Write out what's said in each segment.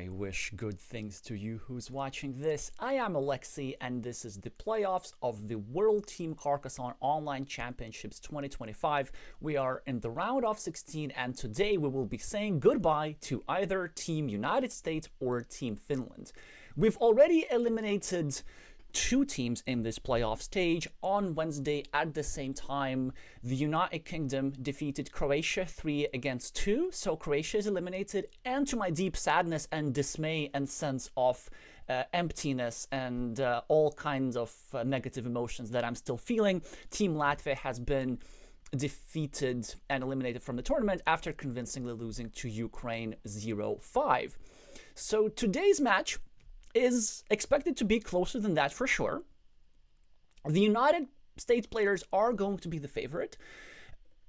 I wish good things to you who's watching this. I am Alexey, and this is the playoffs of the World Team Carcassonne Online Championships 2025. We are in the round of 16, and today we will be saying goodbye to either Team United States or Team Finland. We've already eliminated two teams in this playoff stage. On Wednesday at the same time, the United Kingdom defeated Croatia 3-2, so Croatia is eliminated, and to my deep sadness and dismay and sense of emptiness and all kinds of negative emotions that I'm still feeling, Team Latvia has been defeated and eliminated from the tournament after convincingly losing to Ukraine 0-5. So today's match is expected to be closer than that for sure. The United States players are going to be the favorite.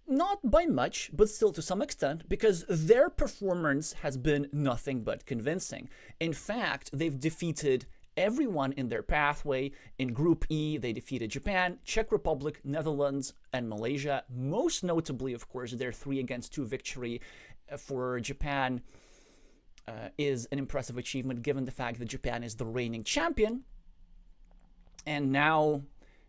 Not by much, but still to some extent, because their performance has been nothing but convincing. In fact, they've defeated everyone in their pathway. In Group E, they defeated Japan, Czech Republic, Netherlands, and Malaysia. Most notably, of course, their 3-2 victory for Japan is an impressive achievement given the fact that Japan is the reigning champion. And now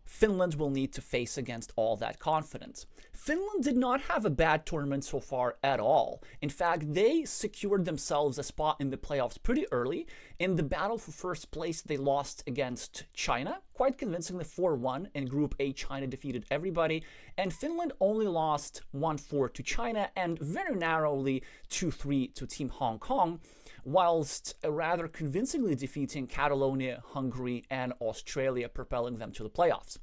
Finland will need to face against all that confidence. Finland did not have a bad tournament so far at all. In fact, they secured themselves a spot in the playoffs pretty early. In the battle for first place, they lost against China, quite convincingly 4-1. In Group A, China defeated everybody, and Finland only lost 1-4 to China and very narrowly 2-3 to Team Hong Kong, whilst rather convincingly defeating Catalonia, Hungary, and Australia, propelling them to the playoffs.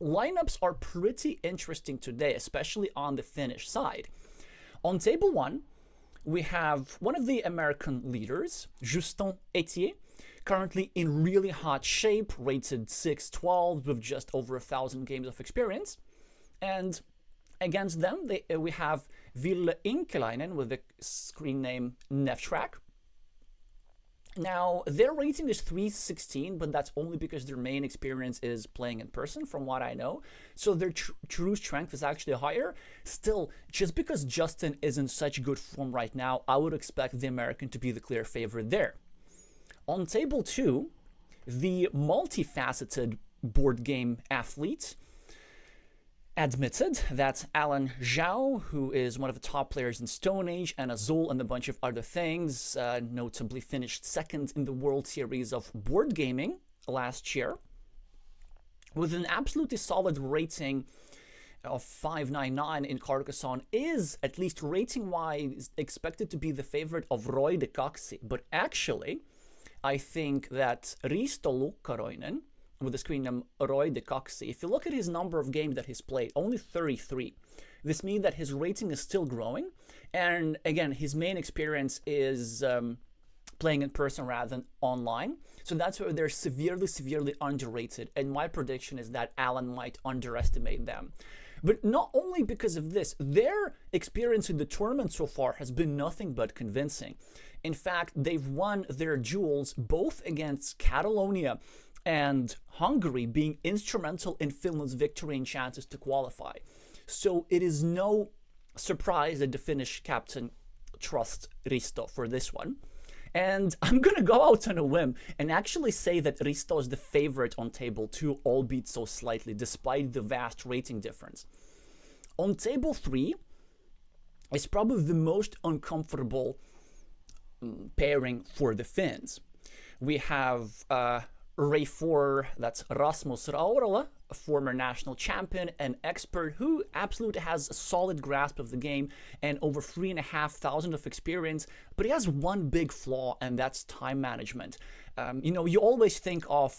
Lineups are pretty interesting today, especially on the Finnish side. On table 1, we have one of the American leaders, Justin Etier, currently in really hot shape, rated 6-12 with just over 1,000 games of experience. And against them, we have Ville Inkelainen with the screen name Neftrack. Now, their rating is 316, but that's only because their main experience is playing in person, from what I know. So their true strength is actually higher. Still, just because Justin is in such good form right now, I would expect the American to be the clear favorite there. On table 2, the multifaceted board game athlete admitted that Alan Zhao, who is one of the top players in Stone Age and Azul and a bunch of other things, notably finished second in the World Series of Board Gaming last year, with an absolutely solid rating of 599 in Carcassonne, is, at least rating-wise, expected to be the favorite of Roy de Coxy. But actually, I think that Risto Lukkaroinen, with the screen name Roy de Coxy, if you look at his number of games that he's played, only 33. This means that his rating is still growing. And again, his main experience is playing in person rather than online. So that's where they're severely, severely underrated. And my prediction is that Alan might underestimate them. But not only because of this, their experience in the tournament so far has been nothing but convincing. In fact, they've won their duels both against Catalonia and Hungary, being instrumental in Finland's victory and chances to qualify. So it is no surprise that the Finnish captain trusts Risto for this one. And I'm going to go out on a whim and actually say that Risto is the favorite on table 2, albeit so slightly, despite the vast rating difference. On table 3 is probably the most uncomfortable pairing for the Finns. We have Ray 4, that's Rasmus Raurala, a former national champion and expert who absolutely has a solid grasp of the game and over 3,500 of experience, but he has one big flaw, and that's time management. You always think of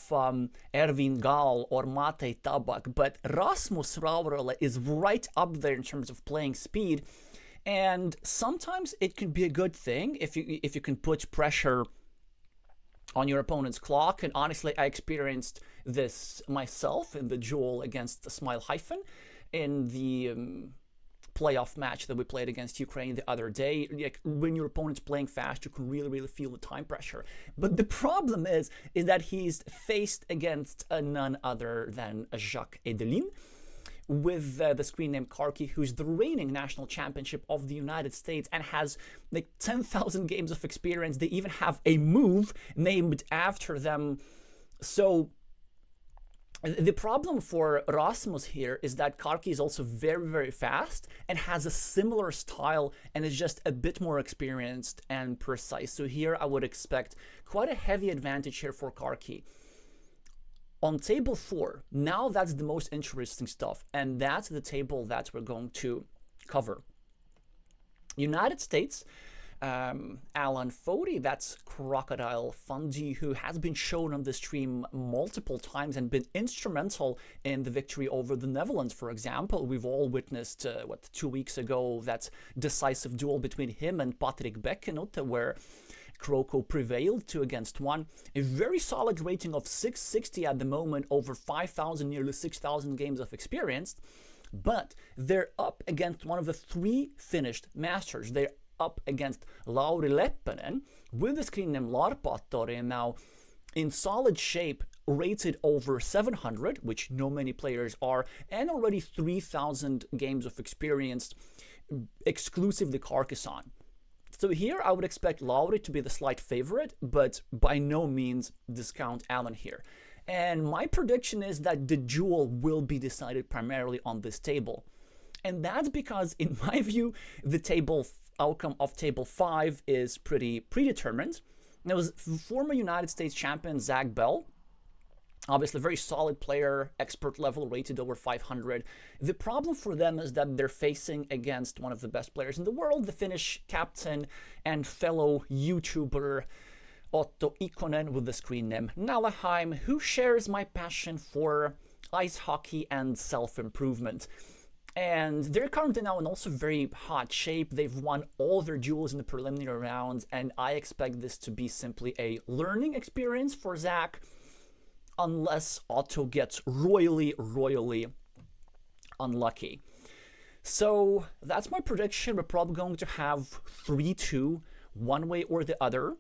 Ervin Gal or Matej Tabak, but Rasmus Raurala is right up there in terms of playing speed, and sometimes it can be a good thing if you can put pressure on your opponent's clock. And honestly, I experienced this myself in the duel against Smile Hyphen in the playoff match that we played against Ukraine the other day. Like, when your opponent's playing fast, you can really, really feel the time pressure. But the problem is that he's faced against none other than Jacques Edelin, with the screen name Karki, who's the reigning national championship of the United States and has like 10,000 games of experience. They even have a move named after them. So the problem for Rasmus here is that Karki is also very, very fast and has a similar style and is just a bit more experienced and precise. So here I would expect quite a heavy advantage here for Karki. On table 4, now that's the most interesting stuff, and that's the table that we're going to cover. United States, Alan Fody, that's Crocodile Fundy, who has been shown on the stream multiple times and been instrumental in the victory over the Netherlands, for example. We've all witnessed, 2 weeks ago, that decisive duel between him and Patrick Bekkenot, where Croco prevailed 2-1. A very solid rating of 660 at the moment, over 5,000, nearly 6,000 games of experience. But they're up against one of the 3 finished masters. They're up against Lauri Leppänen with the screen name Larpattori, and now in solid shape, rated over 700, which no many players are, and already 3,000 games of experience, exclusively Carcassonne. So here I would expect Lauri to be the slight favorite, but by no means discount Alan here. And my prediction is that the duel will be decided primarily on this table. And that's because, in my view, the table outcome of table 5 is pretty predetermined. There was former United States champion Zach Bell, obviously a very solid player, expert level, rated over 500. The problem for them is that they're facing against one of the best players in the world, the Finnish captain and fellow YouTuber Otto Ikonen with the screen name Nalaheim, who shares my passion for ice hockey and self-improvement. And they're currently now in also very hot shape. They've won all their duels in the preliminary rounds, and I expect this to be simply a learning experience for Zach, unless Otto gets royally unlucky. So that's my prediction. We're probably going to have 3-2, one way or the other.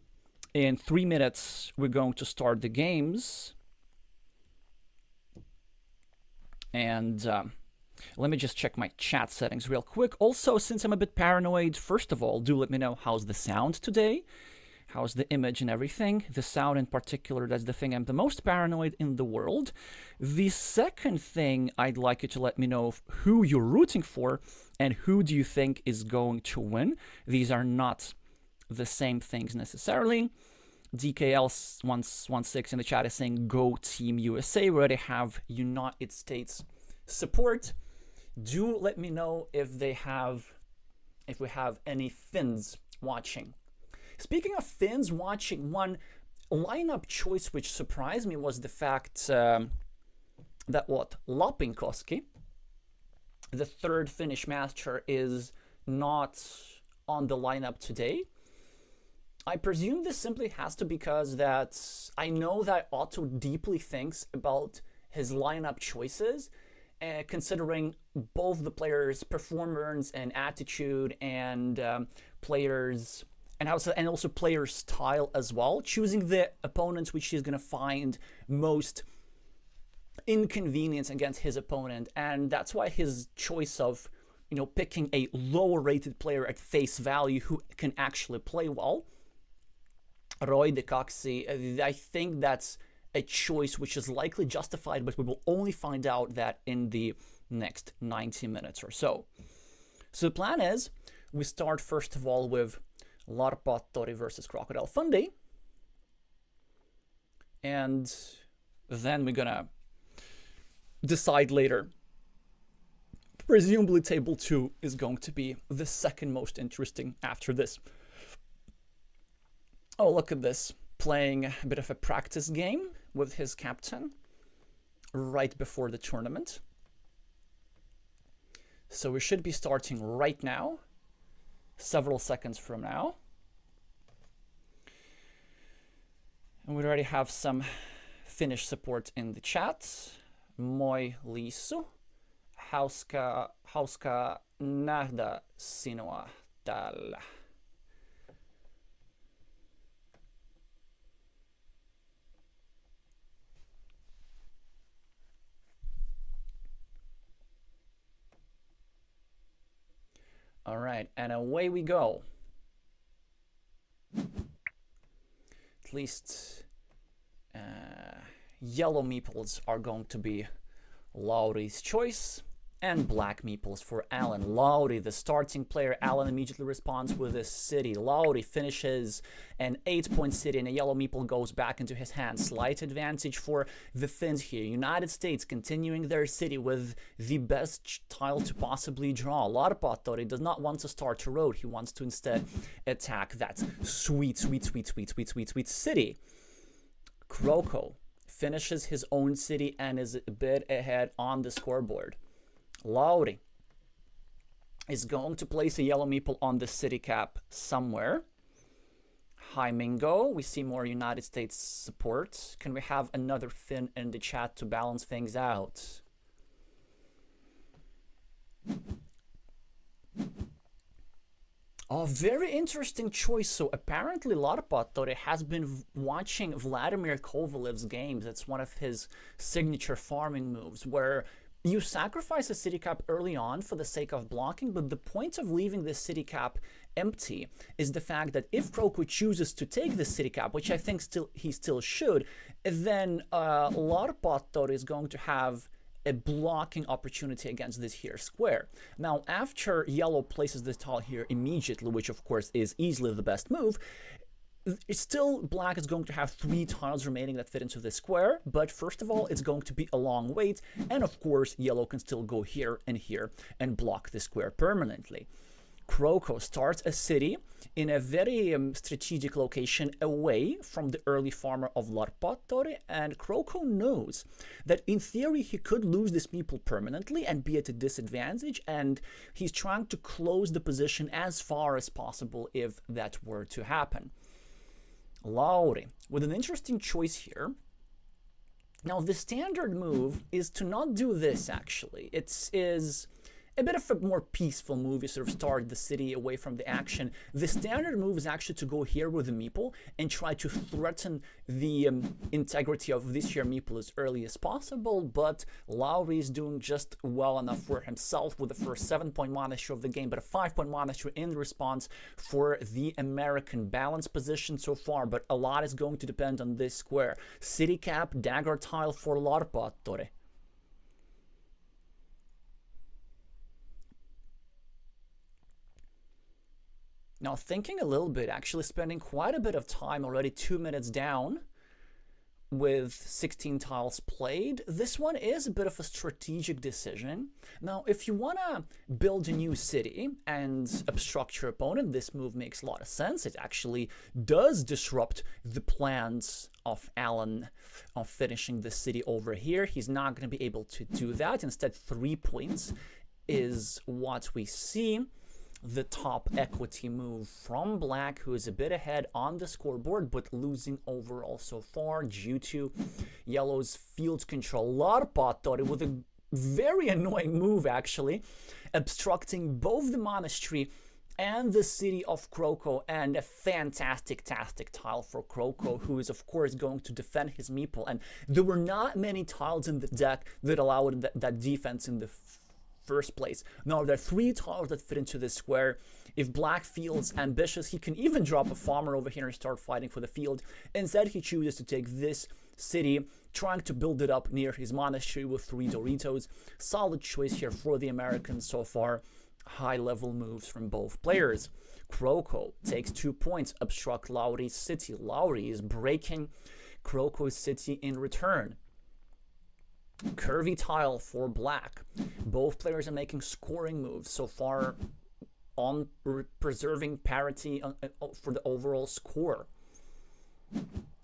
In 3 minutes, we're going to start the games. And let me just check my chat settings real quick. Also, since I'm a bit paranoid, first of all, do let me know how's the sound today. How's the image and everything? The sound in particular, that's the thing I'm the most paranoid in the world. The second thing, I'd like you to let me know who you're rooting for and who do you think is going to win. These are not the same things necessarily. DKL116 in the chat is saying, go Team USA. We already have United States support. Do let me know if we have any Finns watching. Speaking of Finns watching, one lineup choice which surprised me was the fact that Lapinkoski, the 3rd Finnish master, is not on the lineup today. I presume this simply has to be because that I know that Otto deeply thinks about his lineup choices, considering both the players' performance and attitude and players' and also player style as well, choosing the opponents which he's going to find most inconvenience against his opponent. And that's why his choice of, picking a lower rated player at face value who can actually play well, Roy de Coxey, I think that's a choice which is likely justified, but we will only find out that in the next 90 minutes or so. So the plan is, we start first of all with Larpattori versus Crocodile Fundy. And then we're gonna decide later. Presumably table 2 is going to be the second most interesting after this. Oh, look at this. Playing a bit of a practice game with his captain right before the tournament. So we should be starting right now, several seconds from now. And we already have some Finnish support in the chat. Moi Lisu. Hauska nähdä sinua täällä. All right, and away we go. At least yellow meeples are going to be Lauri's choice, and black meeples for Alan. Lauri, the starting player. Alan immediately responds with a city. Lauri finishes an 8-point city, and a yellow meeple goes back into his hands. Slight advantage for the Finns here. United States continuing their city with the best tile to possibly draw. Larpatori does not want to start a road. He wants to instead attack that sweet city. Kroko finishes his own city and is a bit ahead on the scoreboard. Lauri is going to place a yellow meeple on the city cap somewhere. Hi Mingo, we see more United States support. Can we have another Finn in the chat to balance things out? Oh, very interesting choice. So apparently Larpatori has been watching Vladimir Kovalev's games. That's one of his signature farming moves, where you sacrifice a city cap early on for the sake of blocking, but the point of leaving the city cap empty is the fact that if Kroko chooses to take the city cap, which I think he still should, then Larpatori is going to have a blocking opportunity against this here square. Now, after yellow places this tile here immediately, which of course is easily the best move, still black is going to have 3 tiles remaining that fit into the square, but first of all it's going to be a long wait, and of course yellow can still go here and block the square permanently. Kroko starts a city in a very strategic location away from the early farmer of Larpatori, and Kroko knows that in theory he could lose this meeple permanently and be at a disadvantage, and he's trying to close the position as far as possible if that were to happen. Lauri with an interesting choice here. Now the standard move is to not do this actually. It is a bit of a more peaceful move. You sort of start the city away from the action. The standard move is actually to go here with the meeple and try to threaten the integrity of this here meeple as early as possible, but Lauri is doing just well enough for himself with the first 7-point monastery of the game, but a 5-point monastery in response for the American balance position so far, but a lot is going to depend on this square. City cap, dagger tile for Larpatori. Now thinking a little bit, actually spending quite a bit of time already, 2 minutes down with 16 tiles played. This one is a bit of a strategic decision. Now if you want to build a new city and obstruct your opponent, this move makes a lot of sense. It actually does disrupt the plans of Alan of finishing the city over here. He's not going to be able to do that. Instead, 3 points is what we see. The top equity move from black, who is a bit ahead on the scoreboard but losing overall so far due to yellow's field control. Larpatori with a very annoying move actually, obstructing both the monastery and the city of Kroko, and a fantastic tile for Kroko, who is of course going to defend his meeple, and there were not many tiles in the deck that allowed that defense in the first place. Now there are 3 tiles that fit into this square. If black feels ambitious, he can even drop a farmer over here and start fighting for the field. Instead he chooses to take this city, trying to build it up near his monastery with 3 Doritos. Solid choice here for the Americans so far. High level moves from both players. Kroko takes 2 points, obstruct Lauri's city. Lauri is breaking Kroko's city in return. Curvy tile for black. Both players are making scoring moves so far on preserving parity for the overall score.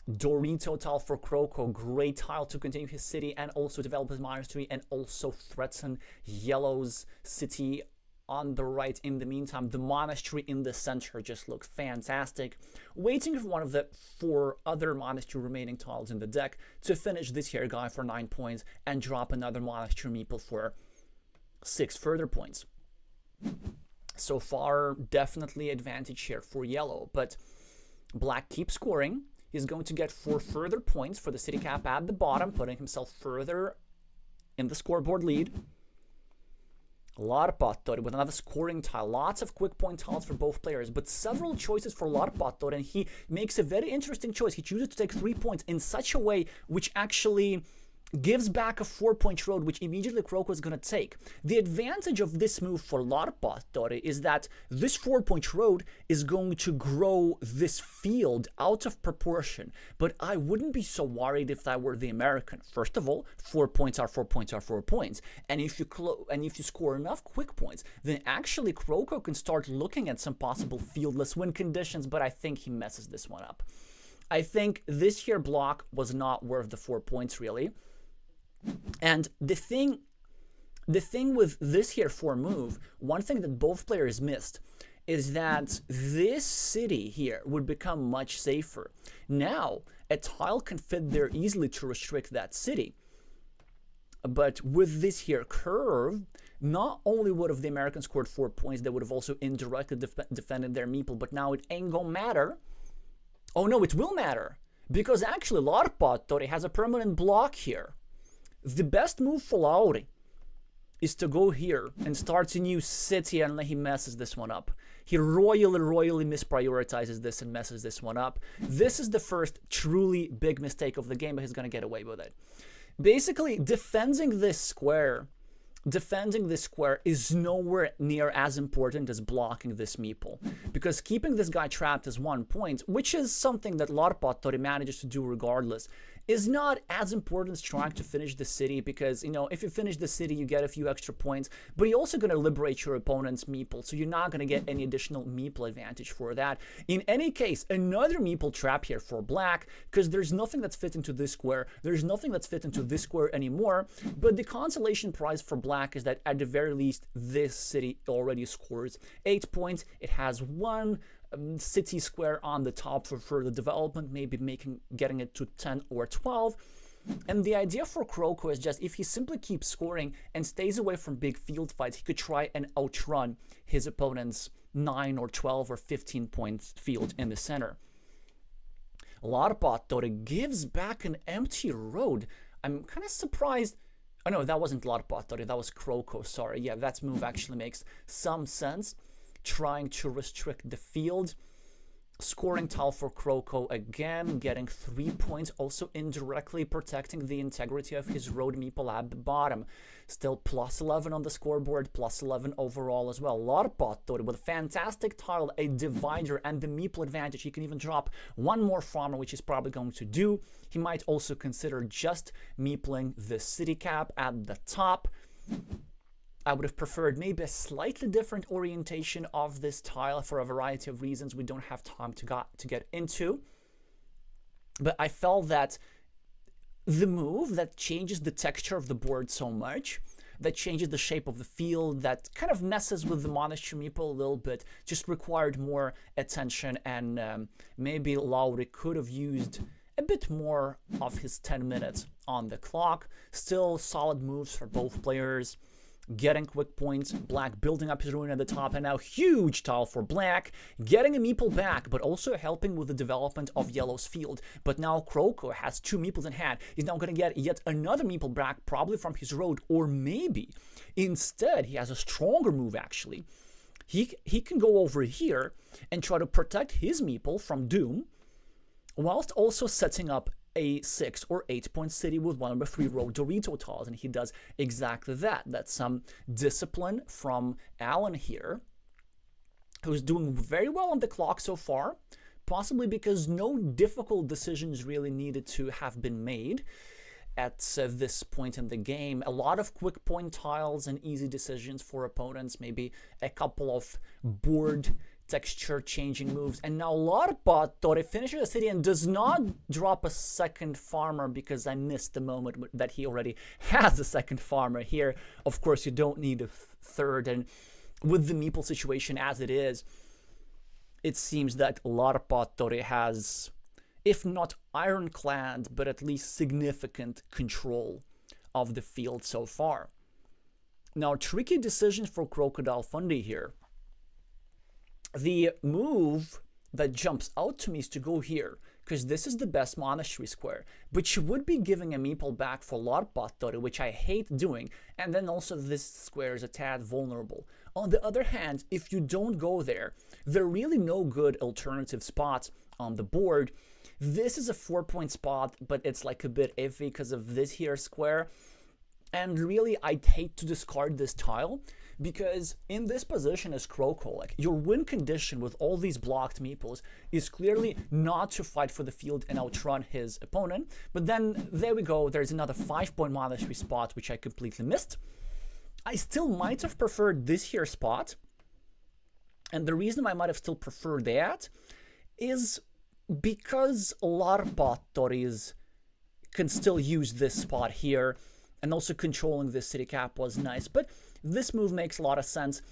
Dorito tile for Kroko. Great tile to continue his city and also develop his monastery and also threaten yellow's city on the right. In the meantime, the monastery in the center just looks fantastic. Waiting for one of the 4 other monastery remaining tiles in the deck to finish this here guy for 9 points and drop another monastery meeple for 6 further points. So far, definitely advantage here for yellow, but black keeps scoring. He's going to get 4 further points for the city cap at the bottom, putting himself further in the scoreboard lead. Larpattori with another scoring tile. Lots of quick point tiles for both players, but several choices for Larpattori, and he makes a very interesting choice. He chooses to take 3 points in such a way which actually gives back a 4-point road, which immediately Kroko is going to take. The advantage of this move for Larpattori is that this 4-point road is going to grow this field out of proportion. But I wouldn't be so worried if I were the American. First of all, 4 points are 4 points are 4 points. And if you score enough quick points, then actually Kroko can start looking at some possible fieldless win conditions, but I think he messes this one up. I think this here block was not worth the 4 points, really. And the thing with this here 4 move, one thing that both players missed is that this city here would become much safer. Now, a tile can fit there easily to restrict that city. But with this here curve, not only would have the Americans scored 4 points, they would have also indirectly defended their meeple, but now it ain't gonna matter. Oh no, it will matter, because actually Larpattori has a permanent block here. The best move for Lauri is to go here and start a new city, and he messes this one up. He royally misprioritizes this and messes this one up. This is the first truly big mistake of the game, but he's going to get away with it. Basically, defending this square is nowhere near as important as blocking this meeple, because keeping this guy trapped is 1 point, which is something that Larpattori manages to do regardless, is not as important as trying to finish the city, because, you know, if you finish the city, you get a few extra points, but you're also going to liberate your opponent's meeple, so you're not going to get any additional meeple advantage for that. In any case, another meeple trap here for black, because there's nothing that's fit into this square, there's nothing that's fit into this square anymore, but the consolation prize for black is that at the very least, this city already scores 8 points. It has 1 city square on the top for further development, maybe getting it to 10 or 12. And the idea for Kroko is just, if he simply keeps scoring and stays away from big field fights, he could try and outrun his opponent's 9 or 12 or 15 points field in the center. Larpattori gives back an empty road. I'm kind of surprised. Oh no, that wasn't Larpattori, that was Kroko, sorry. Yeah, that move actually makes some sense. Trying to restrict the field. Scoring tile for Kroko again, getting 3 points, also indirectly protecting the integrity of his road meeple at the bottom. Still plus 11 on the scoreboard, plus 11 overall as well. Larpattori with a fantastic tile, a divider, and the meeple advantage. He can even drop 1 more farmer, which he's probably going to do. He might also consider just meepling the city cap at the top. I would have preferred maybe a slightly different orientation of this tile for a variety of reasons we don't have time to get into. But I felt that the move that changes the texture of the board so much, that changes the shape of the field, that kind of messes with the monastery meeple a little bit, just required more attention, and maybe Lauri could have used a bit more of his 10 minutes on the clock. Still solid moves for both players. Getting quick points, black building up his ruin at the top, and now huge tile for black, getting a meeple back, but also helping with the development of yellow's field. But now Kroko has 2 meeples in hand. He's now going to get yet another meeple back, probably from his road, or maybe instead he has a stronger move actually. He can go over here and try to protect his meeple from doom, whilst also setting up a 6 or 8 point city with 1 or 3 row Dorito tiles, and he does exactly that. That's some discipline from Alan here, who's doing very well on the clock so far, possibly because no difficult decisions really needed to have been made at this point in the game. A lot of quick point tiles and easy decisions for opponents, maybe a couple of board texture changing moves, and now Larpattori finishes the city and does not drop a second farmer, because I missed the moment that he already has a second farmer here. Of course, you don't need a third, and with the meeple situation as it is, it seems that Larpattori has, if not ironclad, but at least significant control of the field so far. Now, tricky decisions for Crocodile Fundy here. The move that jumps out to me is to go here, because this is the best monastery square, but you would be giving a meeple back for Larpattori, which I hate doing, and then also this square is a tad vulnerable. On the other hand, if you don't go there, there are really no good alternative spots on the board. This is a 4-point spot, but it's like a bit iffy because of this here square. And really, I'd hate to discard this tile, because in this position as Kroko, like, your win condition with all these blocked meeples is clearly not to fight for the field and outrun his opponent. But then, there we go, there's another 5-point monastery spot, which I completely missed. I still might have preferred this here spot, and the reason I might have still preferred that is because Larpattoris can still use this spot here, and also controlling this city cap was nice. But this move makes a lot of sense,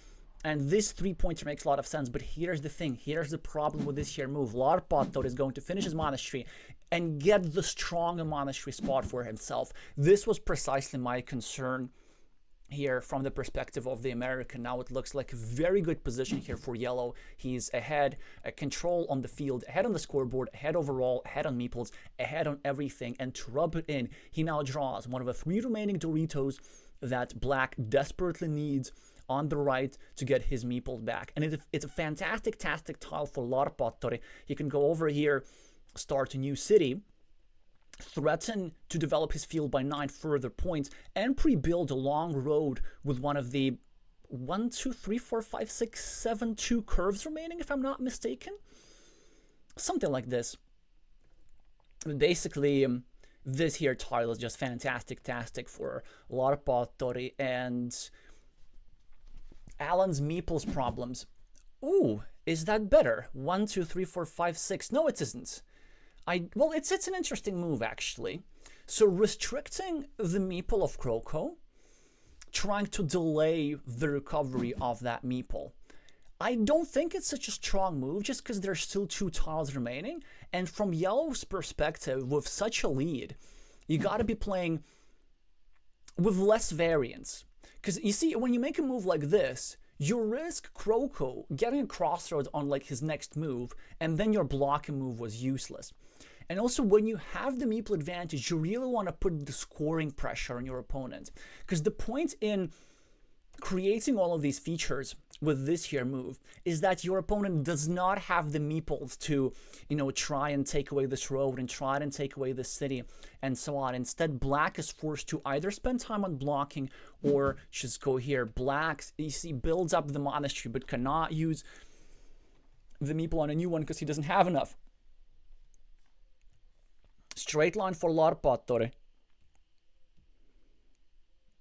and this 3-pointer makes a lot of sense. But here's the thing, here's the problem with this here move. Larpattor is going to finish his monastery and get the stronger monastery spot for himself. This was precisely my concern here from the perspective of the American. Now it looks like a very good position here for yellow. He's ahead, control on the field, ahead on the scoreboard, ahead overall, ahead on meeples, ahead on everything. And to rub it in, he now draws one of the 3 remaining Doritos that black desperately needs on the right to get his meeples back. And it's a fantastic tile for Larpattori. He can go over here, start a new city, threaten to develop his field by 9 further points, and pre-build a long road with one of the 1, 2, 3, 4, 5, 6, 7, 2 curves remaining, if I'm not mistaken. Something like this. Basically, this here tile is just fantastic for Larpattori and Alan's meeples problems. Ooh, is that better? 1, 2, 3, 4, 5, 6. No, it isn't. Well, it's an interesting move, actually. So restricting the meeple of Kroko, trying to delay the recovery of that meeple. I don't think it's such a strong move, just because there's still 2 tiles remaining. And from yellow's perspective, with such a lead, you gotta be playing with less variance. Because you see, when you make a move like this, you risk Kroko getting a crossroad on like his next move, and then your blocking move was useless. And also, when you have the meeple advantage, you really want to put the scoring pressure on your opponent. Because the point in creating all of these features with this here move is that your opponent does not have the meeples to, you know, try and take away this road and try and take away this city and so on. Instead, black is forced to either spend time on blocking or just go here. Black, you see, builds up the monastery but cannot use the meeple on a new one because he doesn't have enough. Straight line for Larpattori.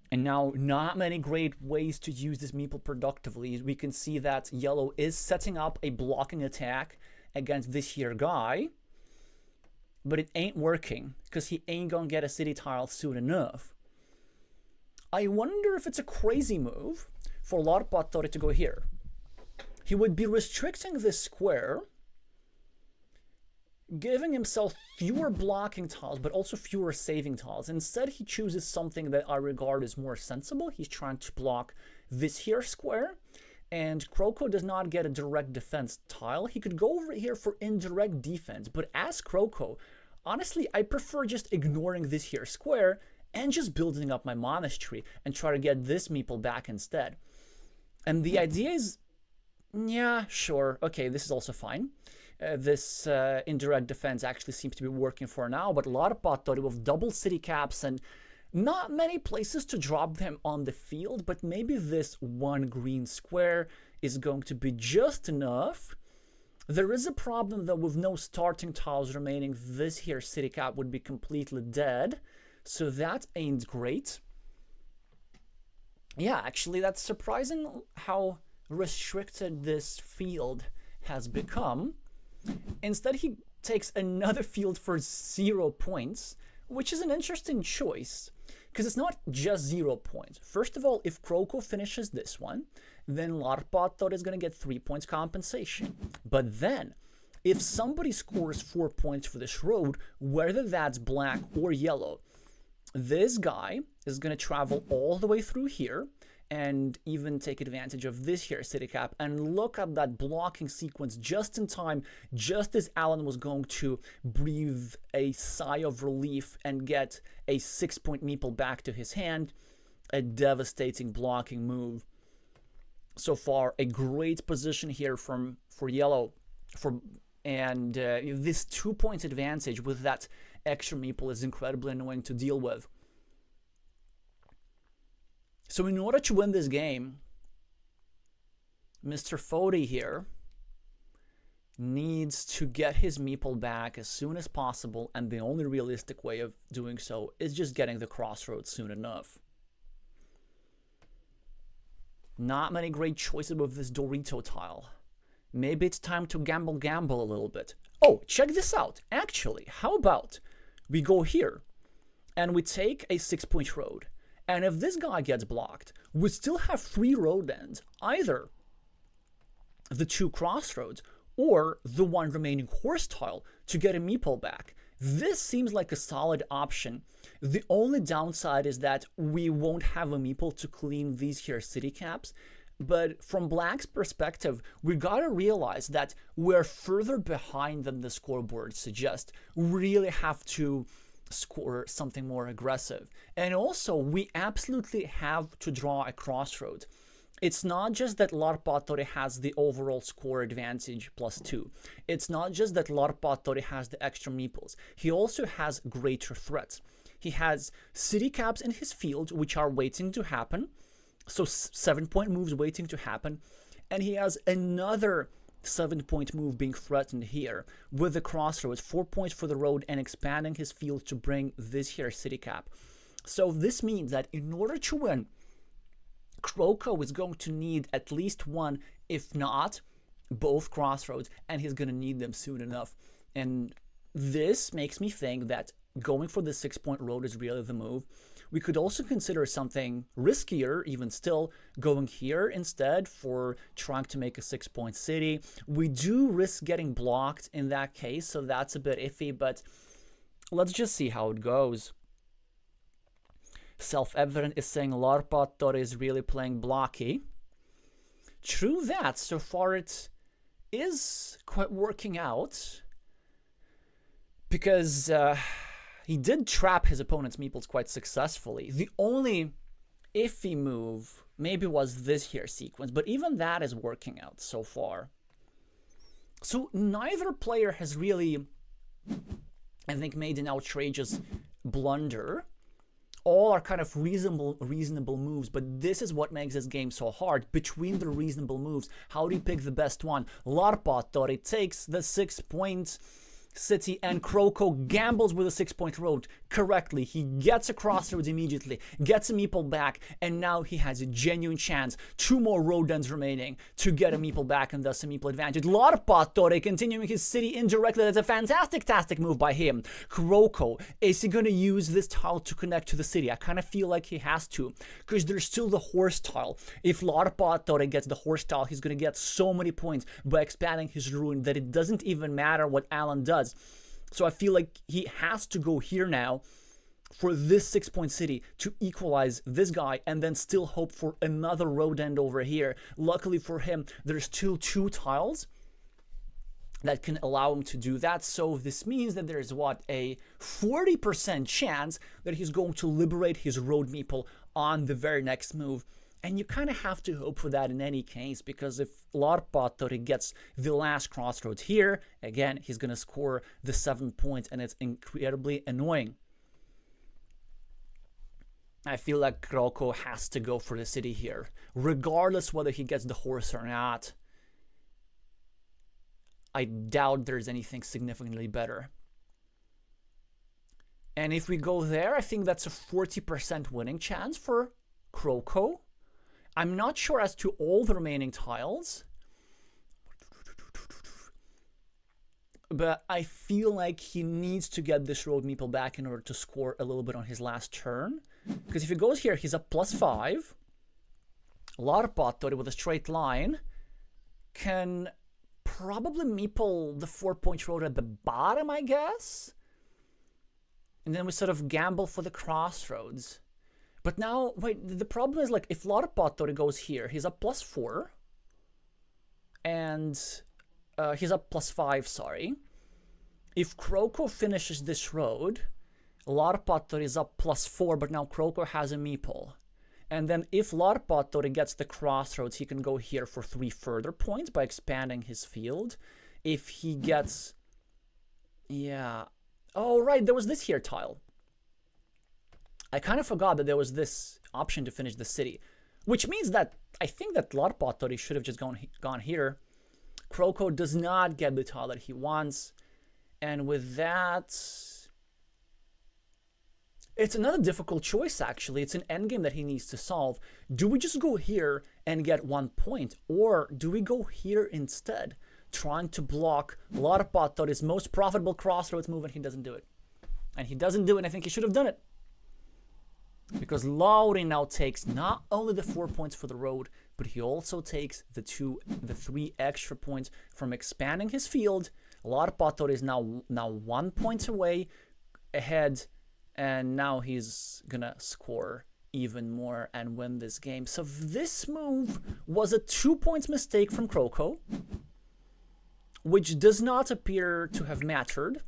And now, not many great ways to use this meeple productively. We can see that yellow is setting up a blocking attack against this here guy. But it ain't working, because he ain't gonna get a city tile soon enough. I wonder if it's a crazy move for Larpattori to go here. He would be restricting this square, giving himself fewer blocking tiles, but also fewer saving tiles. Instead, he chooses something that I regard as more sensible. He's trying to block this here square, and Kroko does not get a direct defense tile. He could go over here for indirect defense, but as Kroko, honestly, I prefer just ignoring this here square and just building up my monastery and try to get this meeple back instead. And the idea is, yeah, sure, okay, this is also fine. This indirect defense actually seems to be working for now, but Larpattori with double city caps and not many places to drop them on the field, but maybe this one green square is going to be just enough. There is a problem though with no starting tiles remaining. This here city cap would be completely dead, so that ain't great. Yeah, actually that's surprising how restricted this field has become. Instead, he takes another field for 0 points, which is an interesting choice, because it's not just 0 points. First of all, if Kroko finishes this one, then Larpattori is going to get 3 points compensation. But then, if somebody scores 4 points for this road, whether that's black or yellow, this guy is going to travel all the way through here, and even take advantage of this here city cap. And look at that blocking sequence just in time, just as Alan was going to breathe a sigh of relief and get a 6-point meeple back to his hand. A devastating blocking move. So far, a great position here for yellow, and this 2 points advantage with that extra meeple is incredibly annoying to deal with. So in order to win this game, Mr. Fody here needs to get his meeple back as soon as possible, and the only realistic way of doing so is just getting the crossroads soon enough. Not many great choices with this Dorito tile. Maybe it's time to gamble a little bit. Oh, check this out. Actually, how about we go here and we take a 6-point road. And if this guy gets blocked, we still have 3 road ends. Either the 2 crossroads or the 1 remaining horse tile to get a meeple back. This seems like a solid option. The only downside is that we won't have a meeple to clean these here city caps. But from Black's perspective, we gotta realize that we're further behind than the scoreboard suggests. We really have to score something more aggressive. And also, we absolutely have to draw a crossroad. It's not just that Larpattori has the overall score advantage +2. It's not just that Larpattori has the extra meeples. He also has greater threats. He has city caps in his field, which are waiting to happen. So 7-point moves waiting to happen. And he has another 7-point move being threatened here with the crossroads, 4 points for the road, and expanding his field to bring this here city cap. So this means that in order to win, Kroko is going to need at least 1, if not both crossroads, and he's going to need them soon enough. And this makes me think that going for the 6-point road is really the move. We could also consider something riskier, even still, going here instead for trying to make a 6-point city. We do risk getting blocked in that case, so that's a bit iffy, but let's just see how it goes. Self-evident is saying Larpattori is really playing blocky. True that, so far it is quite working out, because he did trap his opponent's meeples quite successfully. The only iffy move maybe was this here sequence, but even that is working out so far. So neither player has really, I think, made an outrageous blunder. All are kind of reasonable moves, but this is what makes this game so hard. Between the reasonable moves, how do you pick the best one? Larpattori takes the 6-point city, and Kroko gambles with a 6-point road correctly. He gets a crossroads immediately, gets a meeple back, and now he has a genuine chance. 2 more road ends remaining to get a meeple back and thus a meeple advantage. Larpattori continuing his city indirectly. That's a fantastic move by him. Kroko, is he going to use this tile to connect to the city? I kind of feel like he has to, because there's still the horse tile. If Larpattori gets the horse tile, he's going to get so many points by expanding his ruin that it doesn't even matter what Alan does. So I feel like he has to go here now for this 6-point city to equalize this guy and then still hope for another road end over here. Luckily for him, there's still 2 tiles that can allow him to do that. So this means that there's, what, a 40% chance that he's going to liberate his road meeple on the very next move. And you kind of have to hope for that in any case, because if Larpattori gets the last crossroads here, again, he's going to score the 7 points, and it's incredibly annoying. I feel like Kroko has to go for the city here, regardless whether he gets the horse or not. I doubt there's anything significantly better. And if we go there, I think that's a 40% winning chance for Kroko. I'm not sure as to all the remaining tiles, but I feel like he needs to get this road meeple back in order to score a little bit on his last turn. Because if he goes here, he's up +5. Larpattori with a straight line can probably meeple the 4-point road at the bottom, I guess. And then we sort of gamble for the crossroads. But now, wait, the problem is, like, if Larpattori goes here, he's up +4. And he's up +5, sorry. If Kroko finishes this road, Larpattori is up +4, but now Kroko has a meeple. And then if Larpattori gets the crossroads, he can go here for 3 further points by expanding his field. If he gets... Yeah. Oh, right, there was this here tile. I kind of forgot that there was this option to finish the city. Which means that I think that Larpattori should have just gone here. Kroko does not get the tile that he wants. And with that... It's another difficult choice, actually. It's an endgame that he needs to solve. Do we just go here and get 1 point? Or do we go here instead, trying to block Larpattori's most profitable crossroads move, and he doesn't do it? And he doesn't do it, and I think he should have done it. Because Lauri now takes not only the 4 points for the road, but he also takes the 3 extra points from expanding his field. Larpattori is now 1 point away ahead, and now he's gonna score even more and win this game. So this move was a 2 points mistake from Kroko, which does not appear to have mattered.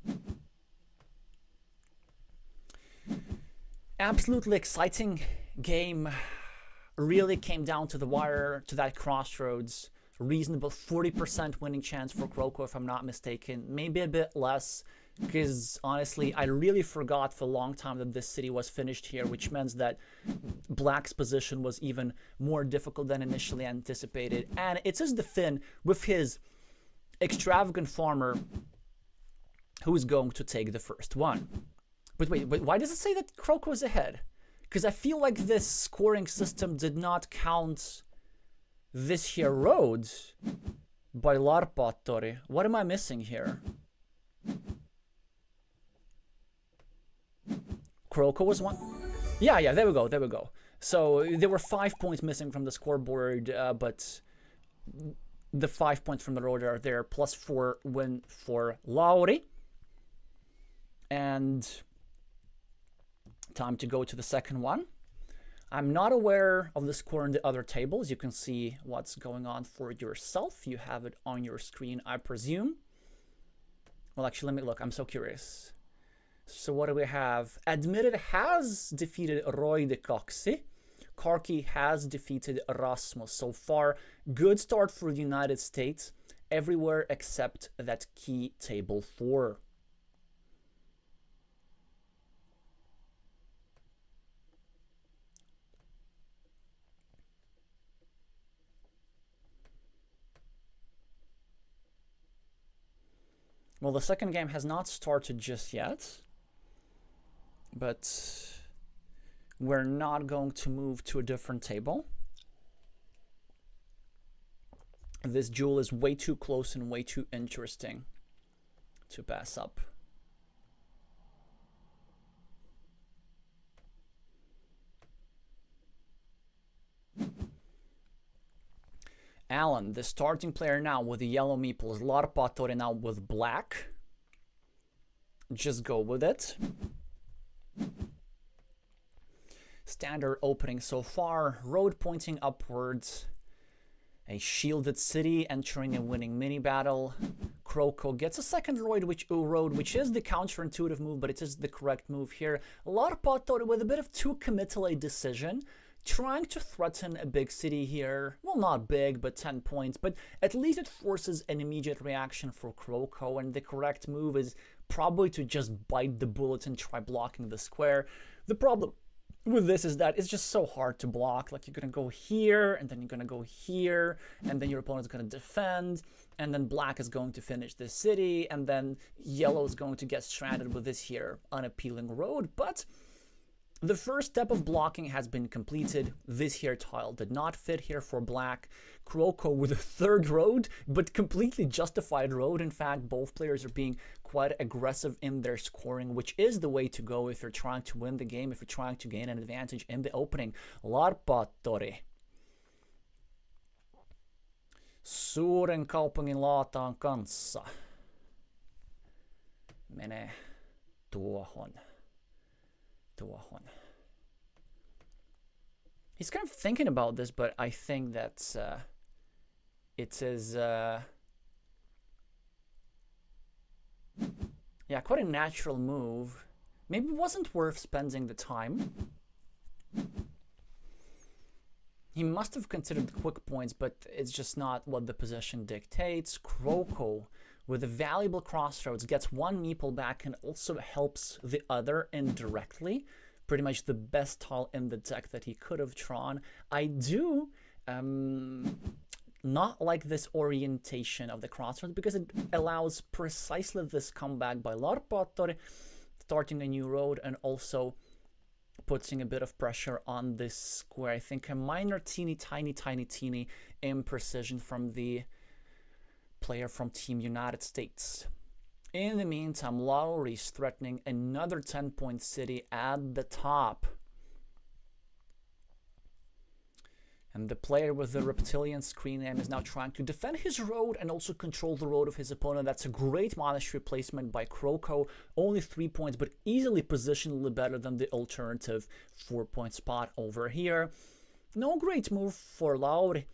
Absolutely exciting game. Really came down to the wire, to that crossroads. Reasonable 40% winning chance for Kroko, if I'm not mistaken. Maybe a bit less, because honestly, I really forgot for a long time that this city was finished here, which means that Black's position was even more difficult than initially anticipated. And it's just the Finn with his extravagant farmer who's going to take the first one. But wait, why does it say that Kroko is ahead? Because I feel like this scoring system did not count this here road by Larpattori. What am I missing here? Kroko was 1. Yeah, there we go. So there were 5 points missing from the scoreboard, but the 5 points from the road are there. +4 win for Lauri. And time to go to the second one. I'm not aware of the score in the other tables. You can see what's going on for yourself. You have it on your screen, I presume. Well, actually, let me look. I'm so curious. So what do we have? Admitted has defeated Roy de Coxy. Karki has defeated Rasmus. So far, good start for the United States everywhere except that key table 4. Well, the second game has not started just yet, but we're not going to move to a different table. This duel is way too close and way too interesting to pass up. Alan, the starting player now with the yellow meeple, is Larpattori now with black. Just go with it. Standard opening so far. Road pointing upwards. A shielded city entering a winning mini battle. Kroko gets a second road, which is the counterintuitive move, but it is the correct move here. Larpattori with a bit of too committal a decision, trying to threaten a big city here. Well, not big, but 10 points. But at least it forces an immediate reaction for Kroko, and the correct move is probably to just bite the bullet and try blocking the square. The problem with this is that it's just so hard to block. Like, you're gonna go here, and then you're gonna go here, and then your opponent's gonna defend, and then black is going to finish this city, and then yellow is going to get stranded with this here unappealing road. But the first step of blocking has been completed. This here tile did not fit here for black. Kroko with a third road, but completely justified road. In fact, both players are being quite aggressive in their scoring, which is the way to go if you're trying to win the game, if you're trying to gain an advantage in the opening. Larpattori. Suuren kaupungin laataan kanssa. Mene tuohon. He's kind of thinking about this, but I think that it is, yeah, quite a natural move. Maybe it wasn't worth spending the time. He must have considered the quick points, but it's just not what the position dictates. Kroko, with a valuable crossroads, gets one meeple back and also helps the other indirectly. Pretty much the best tile in the deck that he could have drawn. I do not like this orientation of the crossroads because it allows precisely this comeback by Larpattori, starting a new road and also putting a bit of pressure on this square. I think a minor teeny tiny imprecision from the player from Team United States. In the meantime, Lowry's threatening another 10-point city at the top. And the player with the reptilian screen name is now trying to defend his road and also control the road of his opponent. That's a great monastery placement by Kroko. Only 3 points, but easily positionally better than the alternative 4-point spot over here. No great move for Lowry.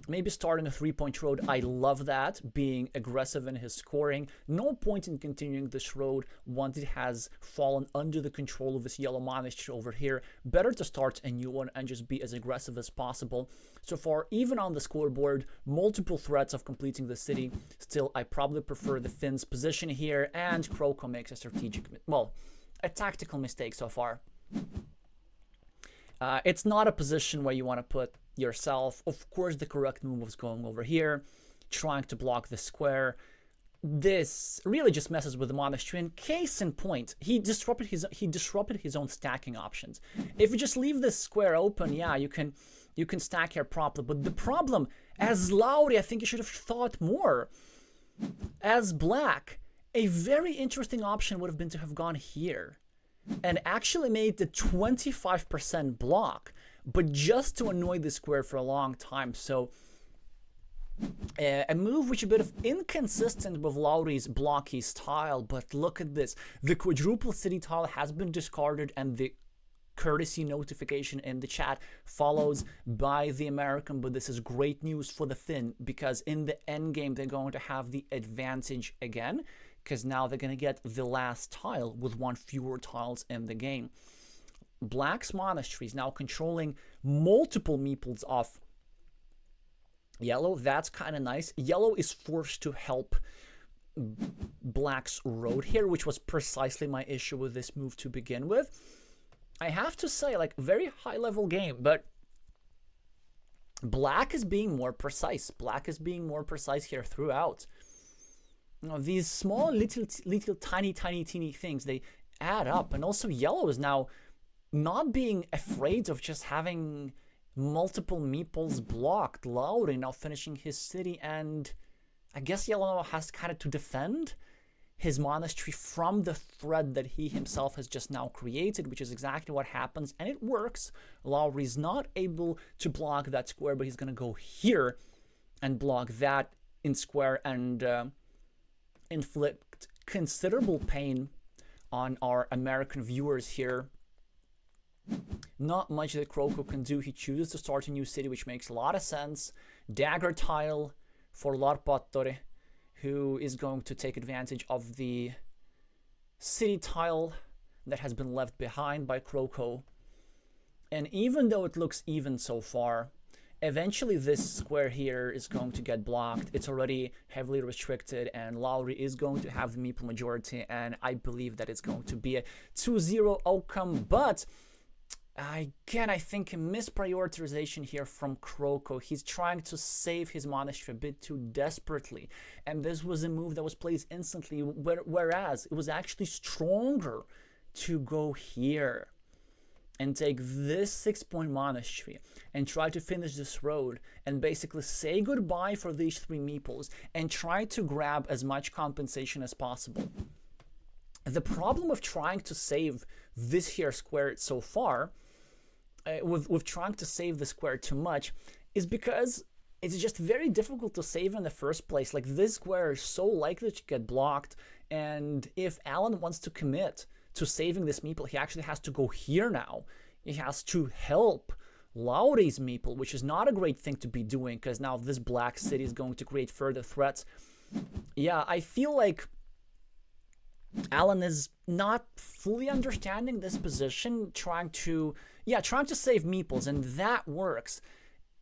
Maybe starting a 3-point road. I love that, being aggressive in his scoring. No point in continuing this road once it has fallen under the control of this yellow monastery over here. Better to start a new one and just be as aggressive as possible. So far, even on the scoreboard, multiple threats of completing the city. Still, I probably prefer the Finn's position here, and Kroko makes a strategic, well, a tactical mistake so far. It's not a position where you want to put yourself. Of course, the correct move was going over here, trying to block the square. This really just messes with the monastery. And case in point, he disrupted his own stacking options. If you just leave this square open, yeah, you can stack here properly. But the problem, as Lowry, I think you should have thought more. As black, a very interesting option would have been to have gone here and actually made the 25% block, but just to annoy the square for a long time. So a move which is a bit of inconsistent with Lowry's blocky style, but look at this. The quadruple city tile has been discarded, and the courtesy notification in the chat follows by the American, but this is great news for the Finn, because in the end game they're going to have the advantage again, because now they're going to get the last tile with one fewer tiles in the game. Black's monastery is now controlling multiple meeples of yellow. That's kind of nice. Yellow is forced to help Black's road here, which was precisely my issue with this move to begin with. I have to say, like, very high-level game, but Black is being more precise. Black is being more precise here throughout. You know, these small, little, tiny things, they add up. And also, Yellow is now not being afraid of just having multiple meeples blocked. Lowry now finishing his city, and I guess Yellow has kind of to defend his monastery from the threat that he himself has just now created, which is exactly what happens, and it works. Lowry's not able to block that square, but he's going to go here and block that in square and inflict considerable pain on our American viewers here. Not much that Kroko can do. He chooses to start a new city, which makes a lot of sense. Dagger tile for Larpattori, who is going to take advantage of the city tile that has been left behind by Kroko. And even though it looks even so far, eventually this square here is going to get blocked. It's already heavily restricted, and Lowry is going to have the meeple majority, and I believe that it's going to be a 2-0 outcome. But again, I think a misprioritization here from Kroko. He's trying to save his monastery a bit too desperately, and this was a move that was played instantly, whereas it was actually stronger to go here and take this 6-point monastery and try to finish this road and basically say goodbye for these 3 meeples and try to grab as much compensation as possible. The problem of trying to save this here square so far, with trying to save the square too much, is because it's just very difficult to save in the first place. Like, this square is so likely to get blocked, and if Alan wants to commit to saving this meeple, he actually has to go here now. He has to help Lauri's meeple, which is not a great thing to be doing because now this black city is going to create further threats. Yeah, I feel like Alan is not fully understanding this position, trying to save meeples, and that works.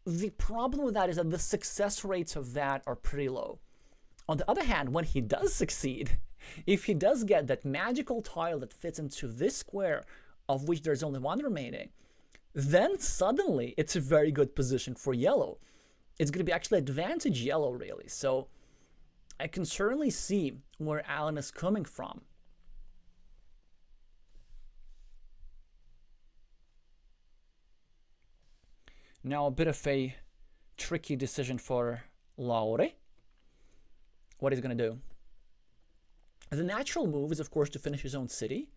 The problem with that is that the success rates of that are pretty low. On the other hand, when he does succeed, if he does get that magical tile that fits into this square, of which there's only one remaining, then suddenly it's a very good position for yellow. It's going to be actually advantage yellow, really. So I can certainly see where Alan is coming from. Now a bit of a tricky decision for Lauri. What he's going to do. The natural move is, of course, to finish his own city.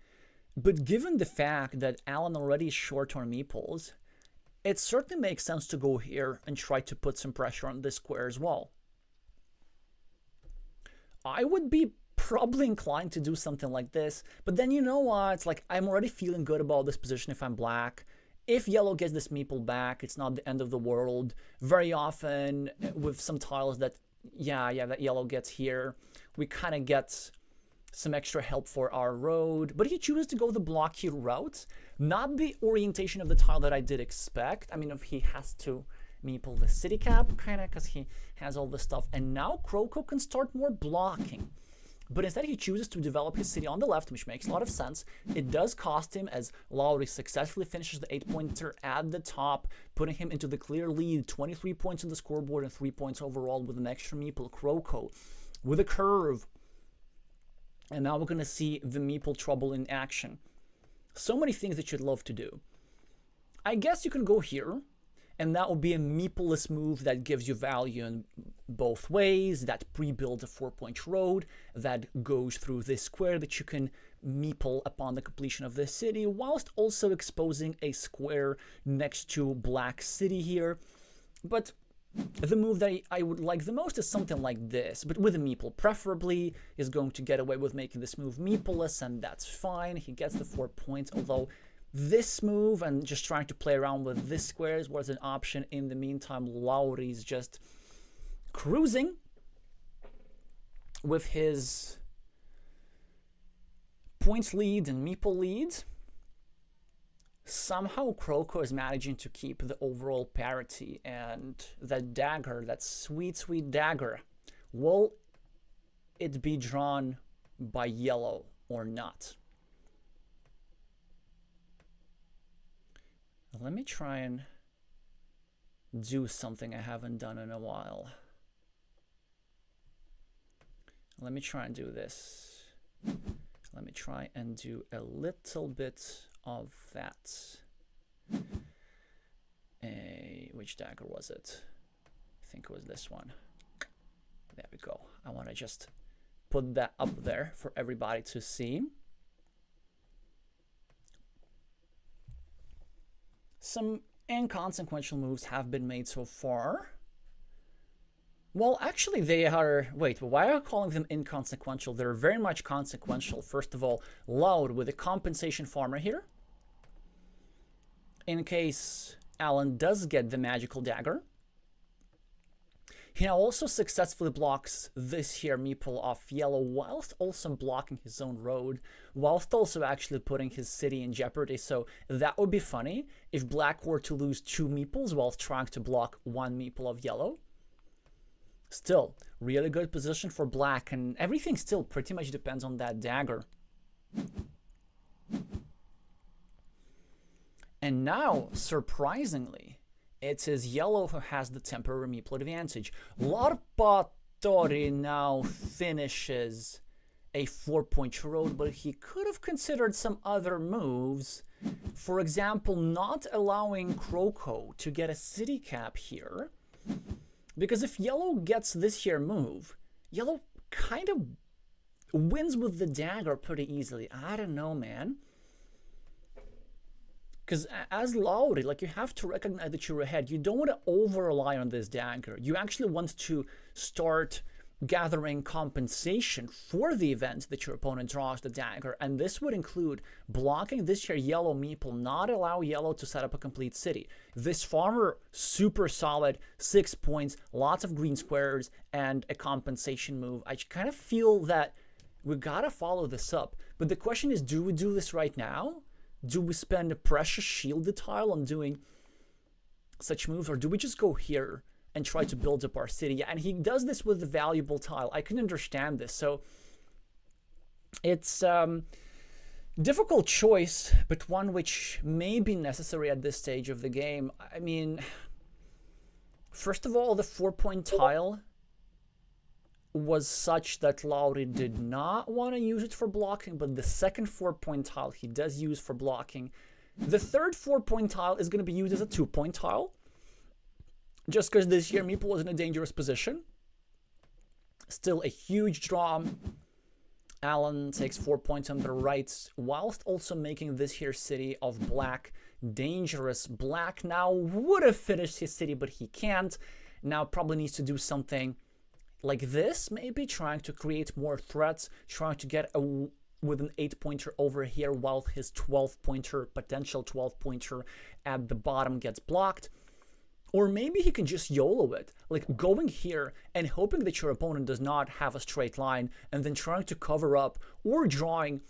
But given the fact that Alan already is short on meeples, it certainly makes sense to go here and try to put some pressure on this square as well. I would be probably inclined to do something like this, but then you know what? It's like I'm already feeling good about this position if I'm black. If yellow gets this meeple back, it's not the end of the world. Very often with some tiles that, that yellow gets here, we kind of get some extra help for our road. But he chooses to go the blocky route, not the orientation of the tile that I did expect. I mean, if he has to meeple the city cap, kind of, because he has all this stuff. And now Kroko can start more blocking. But instead he chooses to develop his city on the left, which makes a lot of sense. It does cost him, as Lauri successfully finishes the 8-pointer at the top, putting him into the clear lead, 23 points on the scoreboard and 3 points overall with an extra meeple. Kroko with a curve. And now we're going to see the meeple trouble in action. So many things that you'd love to do. I guess you can go here, and that will be a meepleless move that gives you value in both ways, that pre-builds a 4-point road, that goes through this square that you can meeple upon the completion of this city, whilst also exposing a square next to Black City here. But the move that I would like the most is something like this, but with a meeple. Preferably is going to get away with making this move meepleless, and that's fine. He gets the 4 points, although this move and just trying to play around with this squares was an option. In the meantime, Lauri's just cruising with his points lead and meeple lead. Somehow Kroko is managing to keep the overall parity, and that dagger, that sweet, sweet dagger, will it be drawn by yellow or not? Let me try and do something I haven't done in a while. Let me try and do this. Let me try and do a little bit of that. Which dagger was it? I think it was this one. There we go. I want to just put that up there for everybody to see. Some inconsequential moves have been made so far. Well, actually they are... Wait, why are I calling them inconsequential? They're very much consequential. First of all, Loud with a compensation farmer here. In case Alan does get the magical dagger. He now also successfully blocks this here meeple off yellow, whilst also blocking his own road, whilst also actually putting his city in jeopardy. So that would be funny if black were to lose 2 meeples whilst trying to block 1 meeple of yellow. Still, really good position for black, and everything still pretty much depends on that dagger. And now, surprisingly, it is yellow who has the temporary meeple advantage. Larpatori now finishes a 4-point road, but he could have considered some other moves. For example, not allowing Kroko to get a city cap here. Because if yellow gets this here move, yellow kind of wins with the dagger pretty easily. I don't know, man. Because as Lauri, like, you have to recognize that you're ahead. You don't want to over-rely on this dagger. You actually want to start gathering compensation for the event that your opponent draws the dagger, and this would include blocking this here yellow meeple, not allow yellow to set up a complete city. This farmer, super solid, 6 points, lots of green squares, and a compensation move. I kind of feel that we gotta follow this up, but the question is, do we do this right now? Do we spend a precious shielded tile on doing such moves, or do we just go here and try to build up our city? Yeah, and he does this with the valuable tile. I can understand this. So it's difficult choice, but one which may be necessary at this stage of the game. I mean, first of all, the 4-point tile was such that Lowry did not want to use it for blocking, but the second 4-point tile he does use for blocking. The third 4-point tile is going to be used as a 2-point tile, just because this here meeple was in a dangerous position. Still a huge draw. Alan takes 4 points on the right, whilst also making this here city of black dangerous. Black now would have finished his city, but he can't. Now probably needs to do something like this, maybe trying to create more threats, trying to get with an 8-pointer over here while his 12-pointer, potential 12-pointer at the bottom gets blocked. Or maybe he can just YOLO it, like going here and hoping that your opponent does not have a straight line, and then trying to cover up or drawing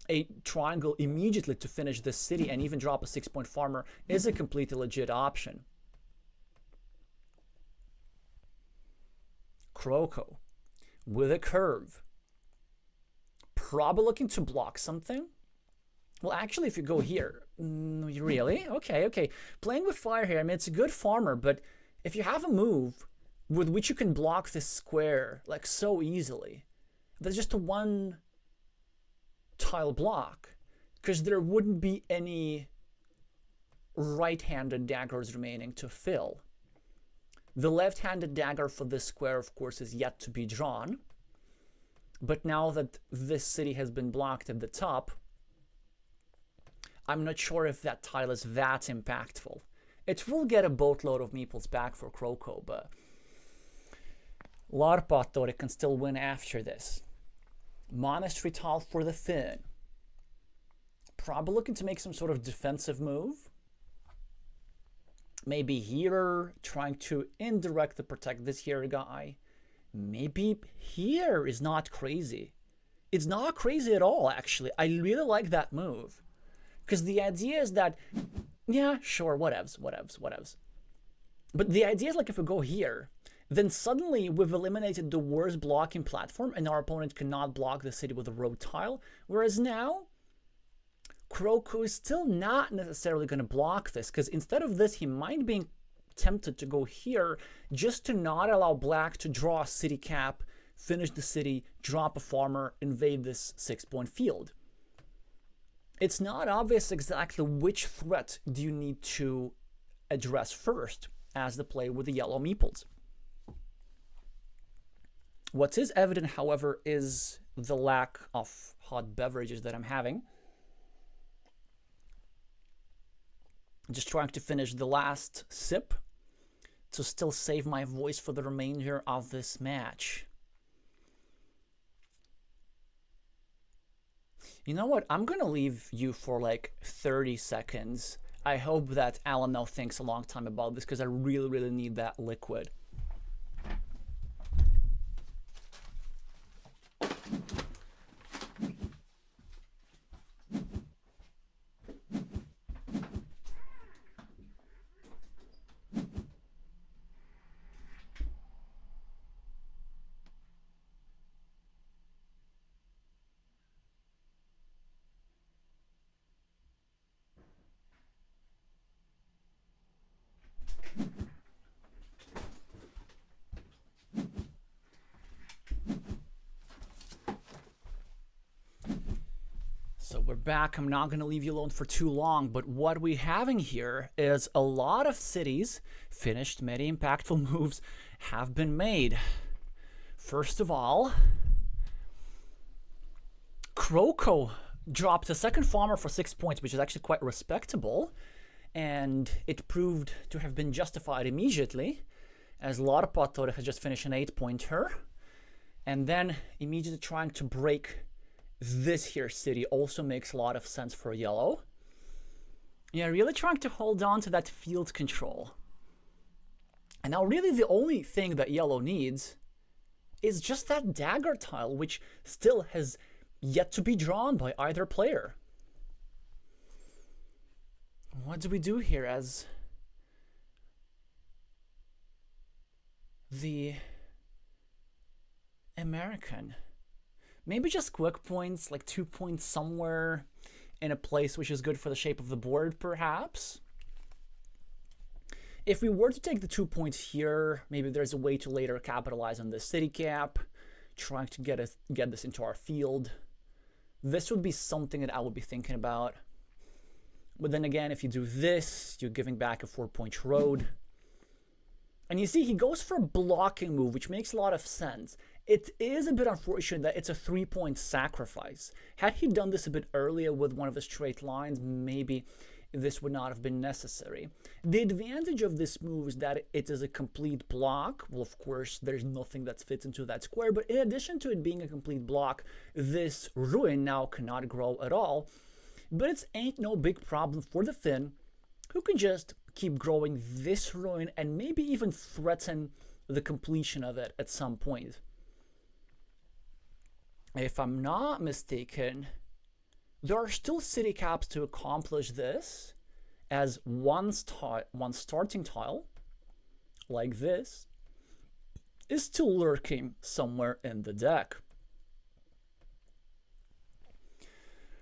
a triangle immediately to finish this city and even drop a 6-point farmer is a completely legit option. Croco with a curve. Probably looking to block something. Well, actually, if you go here, really? Okay. Playing with fire here, I mean, it's a good farmer, but if you have a move with which you can block this square, like so easily, there's just a 1-tile block, because there wouldn't be any right-handed daggers remaining to fill. The left-handed dagger for this square, of course, is yet to be drawn, but now that this city has been blocked at the top, I'm not sure if that tile is that impactful. It will get a boatload of meeples back for Croco, but Larpa thought it can still win after this. Monastery tile for the Finn. Probably looking to make some sort of defensive move. Maybe here, trying to indirectly protect this here guy. Maybe here is not crazy. It's not crazy at all, actually. I really like that move. Because the idea is that, yeah, sure, whatevs. But the idea is like if we go here, then suddenly we've eliminated the worst blocking platform and our opponent cannot block the city with a road tile. Whereas now, Croco is still not necessarily going to block this, because instead of this, he might be tempted to go here just to not allow black to draw a city cap, finish the city, drop a farmer, invade this 6-point field. It's not obvious exactly which threat do you need to address first as the play with the yellow meeples. What is evident, however, is the lack of hot beverages that I'm having. Just trying to finish the last sip to still save my voice for the remainder of this match. You know what? I'm going to leave you for like 30 seconds. I hope that Alan now thinks a long time about this, because I really, really need that liquid. So we're back. I'm not going to leave you alone for too long, but what we're having here is a lot of cities finished. Many impactful moves have been made. First of all, Croco dropped a second farmer for 6 points, which is actually quite respectable, and it proved to have been justified immediately, as Larpa has just finished an 8-pointer. And then immediately trying to break this here city also makes a lot of sense for yellow. Yeah, really trying to hold on to that field control. And now really the only thing that yellow needs is just that dagger tile, which still has yet to be drawn by either player. What do we do here as the American? Maybe just quick points, like 2 points somewhere in a place which is good for the shape of the board, perhaps. If we were to take the 2 points here, maybe there's a way to later capitalize on this city cap, trying to get this into our field. This would be something that I would be thinking about. But then again, if you do this, you're giving back a 4-point road. And you see, he goes for a blocking move, which makes a lot of sense. It is a bit unfortunate that it's a 3-point sacrifice. Had he done this a bit earlier with one of the straight lines, maybe this would not have been necessary. The advantage of this move is that it is a complete block. Well, of course, there's nothing that fits into that square, but in addition to it being a complete block, this ruin now cannot grow at all. But it ain't no big problem for the Finn, who can just keep growing this ruin and maybe even threaten the completion of it at some point. If I'm not mistaken, there are still city caps to accomplish this, as one starting tile, like this, is still lurking somewhere in the deck.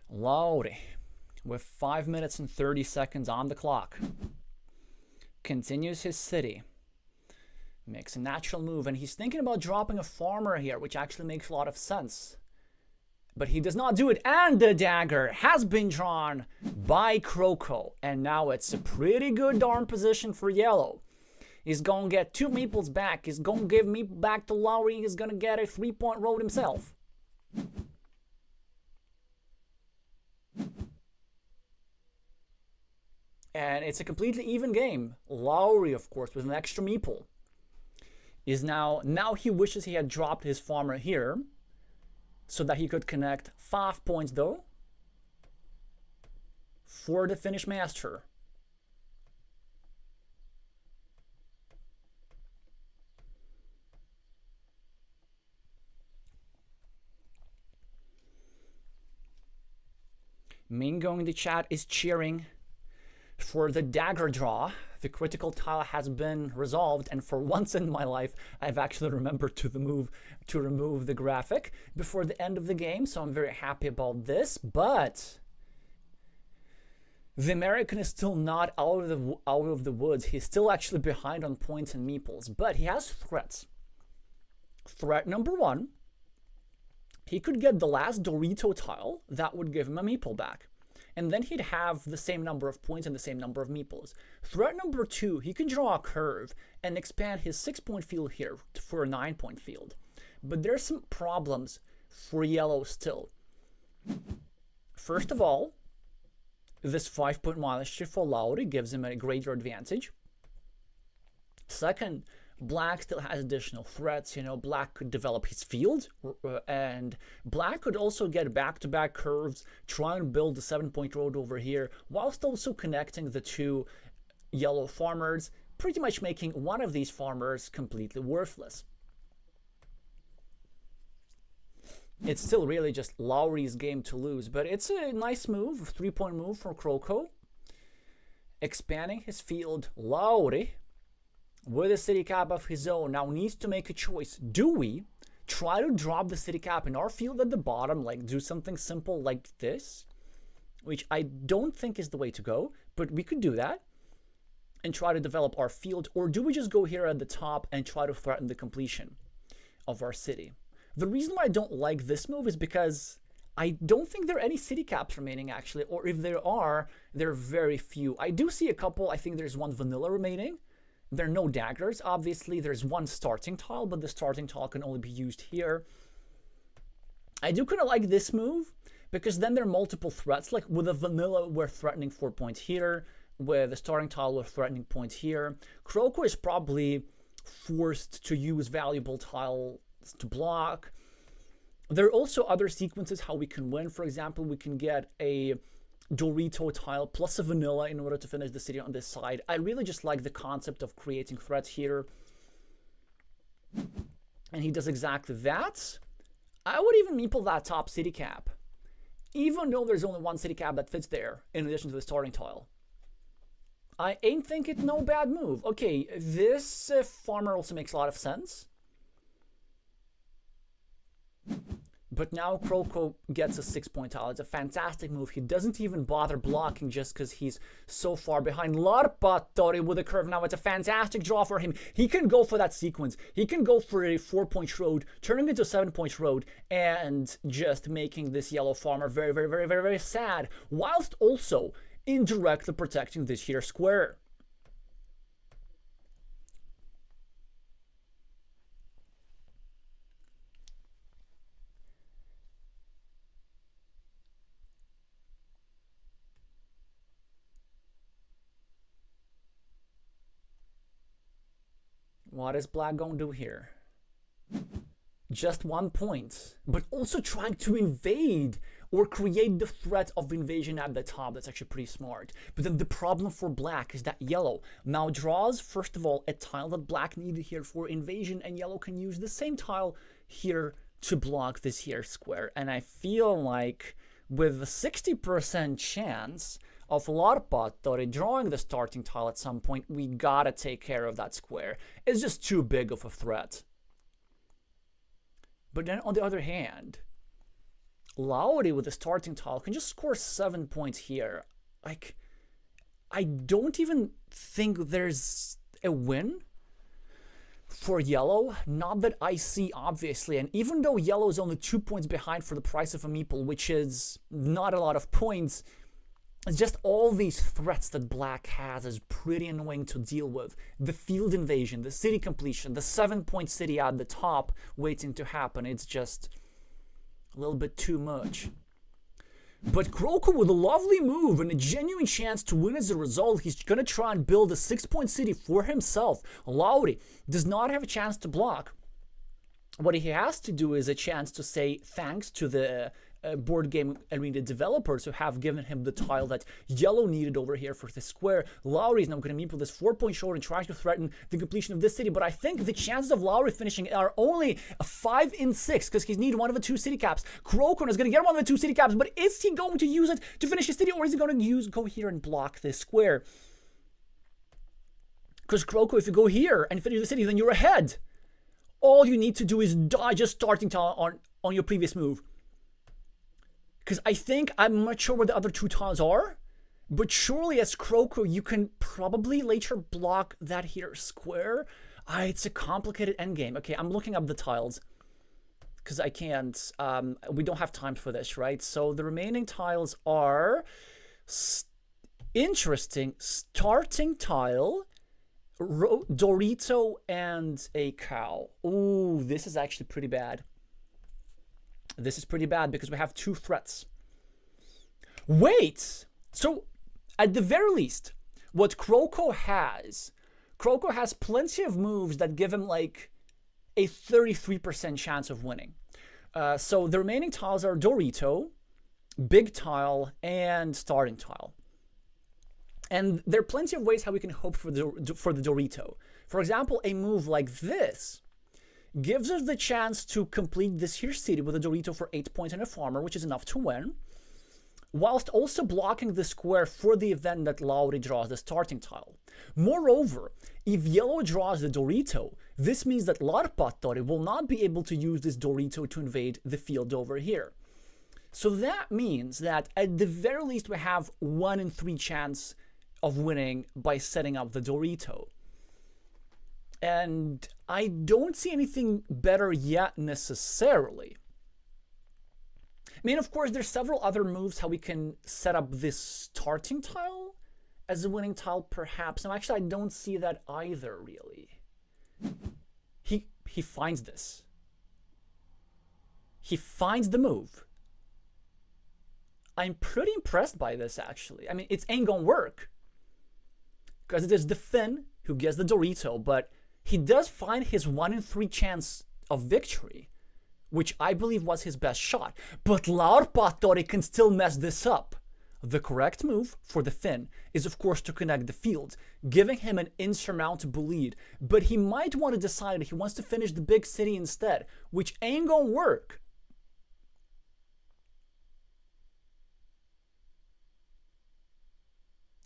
Lowry, with 5 minutes and 30 seconds on the clock, continues his city, makes a natural move, and he's thinking about dropping a farmer here, which actually makes a lot of sense. But he does not do it, and the dagger has been drawn by Kroko, and now it's a pretty good darn position for yellow. He's going to get 2 meeples back. He's going to give meeple back to Lowry. He's going to get a 3-point road himself. And it's a completely even game. Lowry, of course, with an extra meeple, is now he wishes he had dropped his farmer here, so that he could connect 5 points, though, for the Finnish master. Mingo in the chat is cheering for the dagger draw. The critical tile has been resolved, and for once in my life, I've actually remembered to remove the graphic before the end of the game, so I'm very happy about this. But the American is still not out of the woods. He's still actually behind on points and meeples, but he has threats. Threat number 1, he could get the last Dorito tile. That would give him a meeple back. And then he'd have the same number of points and the same number of meeples. Threat number 2, he can draw a curve and expand his 6-point field here for a 9-point field. But there's some problems for yellow still. First of all, this 5-point minus shift for Lowry gives him a greater advantage. Second, Black still has additional threats. You know, Black could develop his field, and Black could also get back-to-back curves, try and build the 7-point road over here, whilst also connecting the 2 yellow farmers, pretty much making one of these farmers completely worthless. It's still really just Lowry's game to lose, but it's a nice move, a 3-point move for Kroko. Expanding his field, Lowry, with a city cap of his own, now needs to make a choice. Do we try to drop the city cap in our field at the bottom, like do something simple like this, which I don't think is the way to go, but we could do that and try to develop our field, or do we just go here at the top and try to threaten the completion of our city? The reason why I don't like this move is because I don't think there are any city caps remaining, actually, or if there are, there are very few. I do see a couple. I think there's 1 vanilla remaining. There are no daggers. Obviously, there's 1 starting tile, but the starting tile can only be used here. I do kind of like this move, because then there are multiple threats. Like with a vanilla, we're threatening 4 points here. With the starting tile, we're threatening points here. Kroko is probably forced to use valuable tile to block. There are also other sequences how we can win. For example, we can get a Dorito tile plus a vanilla in order to finish the city on this side. I really just like the concept of creating threats here. And he does exactly that. I would even meeple that top city cap, even though there's only one city cap that fits there, in addition to the starting tile. I ain't think it no bad move. Okay, this farmer also makes a lot of sense. But now Kroko gets a 6-point tile. It's a fantastic move. He doesn't even bother blocking just because he's so far behind. Larpatori with a curve. Now it's a fantastic draw for him. He can go for that sequence. He can go for a 4-point road, turning into a 7-point road, and just making this yellow farmer very, very, very, very, very sad, whilst also indirectly protecting this here square. What is black going to do here? Just 1 point, but also trying to invade or create the threat of invasion at the top. That's actually pretty smart. But then the problem for black is that yellow now draws, first of all, a tile that black needed here for invasion, and yellow can use the same tile here to block this here square. And I feel like with a 60% chance of Larpatori drawing the starting tile at some point, we gotta take care of that square. It's just too big of a threat. But then on the other hand, Lauri with the starting tile can just score 7 points here. Like, I don't even think there's a win for yellow. Not that I see, obviously. And even though yellow is only 2 points behind for the price of a meeple, which is not a lot of points, it's just all these threats that black has is pretty annoying to deal with. The field invasion, the city completion, the 7-point city at the top waiting to happen. It's just a little bit too much. But Kroko with a lovely move and a genuine chance to win as a result. He's going to try and build a 6-point city for himself. Lauri does not have a chance to block. What he has to do is a chance to say thanks to the board game arena developers who have given him the tile that yellow needed over here for this square. Lauri is now going to meet with this 4-point short and try to threaten the completion of this city, but I think the chances of Lauri finishing are only a 5 in 6 because he's needed one of the 2 city caps. Krokon is going to get one of the 2 city caps, but is he going to use it to finish his city, or is he going to go here and block this square? Because Kroko, if you go here and finish the city, then you're ahead. All you need to do is dodge a starting tile on your previous move. Because I think, I'm not sure where the other 2 tiles are, but surely as Kroko, you can probably later block that here square. It's a complicated endgame. Okay, I'm looking up the tiles because I can't. We don't have time for this, right? So the remaining tiles are interesting. Starting tile, Dorito, and a cow. Ooh, this is actually pretty bad. This is pretty bad because we have 2 threats. Wait! So, at the very least, what Kroko has plenty of moves that give him like a 33% chance of winning. So the remaining tiles are Dorito, Big Tile, and Starting Tile. And there are plenty of ways how we can hope for the Dorito. For example, a move like this gives us the chance to complete this here city with a Dorito for 8 points and a farmer, which is enough to win, whilst also blocking the square for the event that Lauri draws the starting tile. Moreover, if yellow draws the Dorito, this means that Larpatori will not be able to use this Dorito to invade the field over here. So that means that at the very least we have 1 in 3 chance of winning by setting up the Dorito. And I don't see anything better yet necessarily. I mean, of course, there's several other moves how we can set up this starting tile as a winning tile, perhaps. And actually, I don't see that either, really. He finds this. He finds the move. I'm pretty impressed by this, actually. I mean, it ain't gonna work, because it is the Finn who gets the Dorito, but he does find his 1 in 3 chance of victory, which I believe was his best shot. But Laurpatori can still mess this up. The correct move for the Finn is, of course, to connect the field, giving him an insurmountable lead. But he might want to decide he wants to finish the big city instead, which ain't gonna work.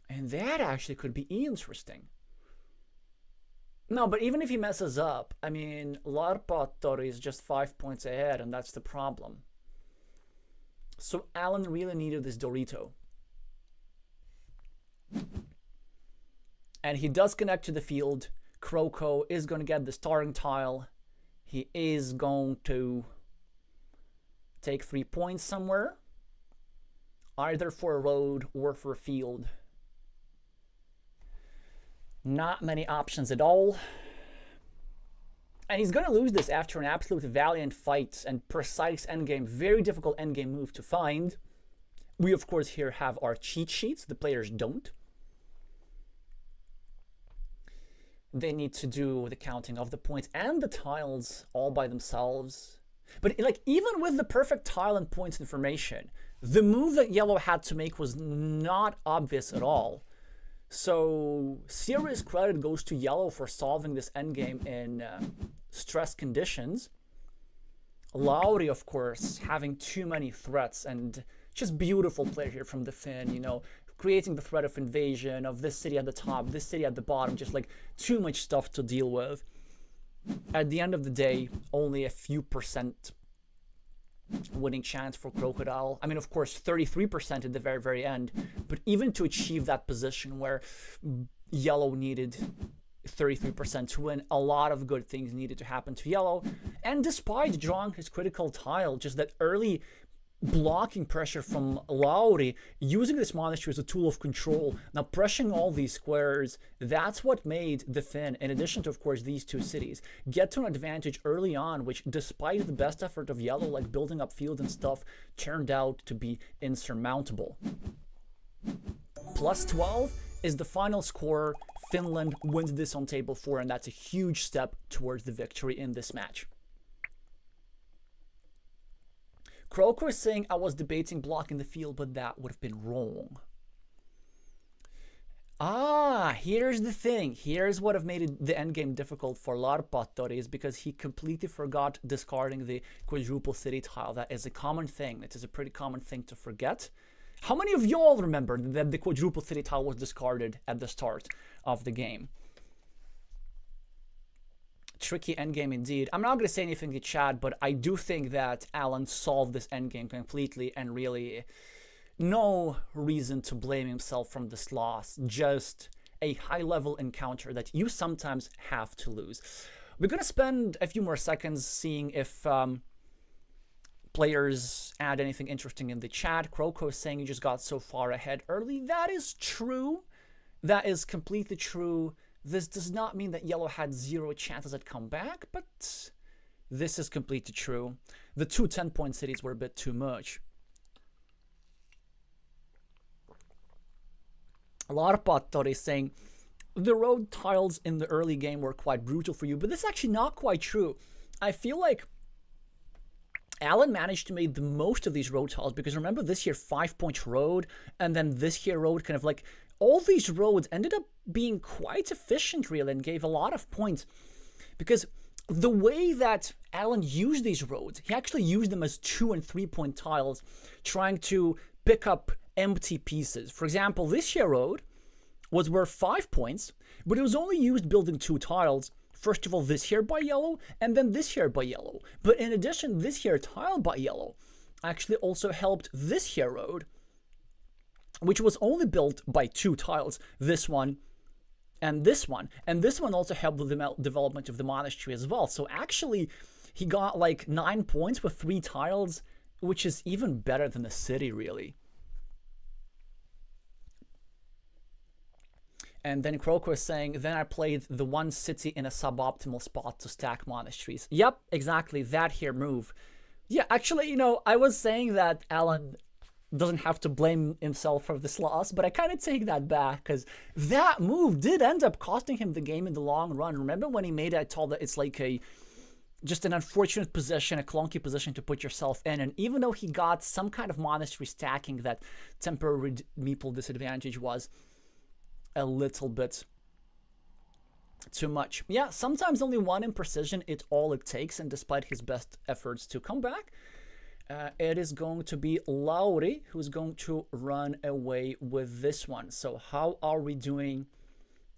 And that actually could be interesting. No, but even if he messes up, I mean, Laurpatori is just 5 points ahead, and that's the problem. So Alan really needed this Dorito. And he does connect to the field. Kroko is going to get the starting tile. He is going to take 3 points somewhere, either for a road or for a field. Not many options at all. And he's going to lose this after an absolute valiant fight and precise endgame. Very difficult endgame move to find. We, of course, here have our cheat sheets. The players don't. They need to do the counting of the points and the tiles all by themselves. But like, even with the perfect tile and points information, the move that yellow had to make was not obvious at all. So serious credit goes to yellow for solving this endgame in stress conditions. Lauri, of course, having too many threats, and just beautiful play here from the Finn, you know, creating the threat of invasion of this city at the top, this city at the bottom, just like too much stuff to deal with. At the end of the day, only a few % winning chance for Crocodile. I mean, of course, 33% at the very, very end. But even to achieve that position where yellow needed 33% to win, a lot of good things needed to happen to yellow. And despite drawing his critical tile, just that early blocking pressure from Lauri, using this monastery as a tool of control, now pressing all these squares, that's what made the Finn, in addition to, of course, these two cities, get to an advantage early on, which, despite the best effort of yellow, like building up fields and stuff, turned out to be insurmountable. Plus 12 is the final score. Finland wins this on table 4, and that's a huge step towards the victory in this match. Kroko is saying I was debating blocking the field, but that would have been wrong. Ah, here's the thing. Here's what have made the endgame difficult for Laurpatori, is because he completely forgot discarding the quadruple city tile. That is a common thing. It is a pretty common thing to forget. How many of you all remember that the quadruple city tile was discarded at the start of the game? Tricky endgame indeed. I'm not going to say anything to chat, but I do think that Alan solved this endgame completely, and really no reason to blame himself from this loss. Just a high-level encounter that you sometimes have to lose. We're going to spend a few more seconds seeing if players add anything interesting in the chat. Kroko is saying you just got so far ahead early. That is true. That is completely true. This does not mean that yellow had 0 chances at comeback, but this is completely true. The two 10-point cities were a bit too much. Laurpatori is saying, the road tiles in the early game were quite brutal for you, but this is actually not quite true. I feel like Alan managed to make the most of these road tiles, because remember this year 5-point road, and then this year road kind of like, all these roads ended up being quite efficient, really, and gave a lot of points. Because the way that Alan used these roads, he actually used them as 2- and 3-point tiles, trying to pick up empty pieces. For example, this here road was worth 5 points, but it was only used building 2 tiles. First of all, this here by yellow, and then this here by yellow. But in addition, this here tile by yellow actually also helped this here road, which was only built by 2 tiles, this one and this one. And this one also helped with the development of the monastery as well. So actually, he got like 9 points with 3 tiles, which is even better than the city, really. And then Kroko is saying, then I played the one city in a suboptimal spot to stack monasteries. Yep, exactly, that here move. Yeah, actually, you know, I was saying that Alan doesn't have to blame himself for this loss, but I kind of take that back, because that move did end up costing him the game in the long run. Remember when he made it, I told that it's like a just an unfortunate position, a clunky position to put yourself in. And even though he got some kind of monastery stacking, that temporary meeple disadvantage was a little bit too much. Yeah, sometimes only one imprecision, it's all it takes. And despite his best efforts to come back, it is going to be Lauri who's going to run away with this one. So how are we doing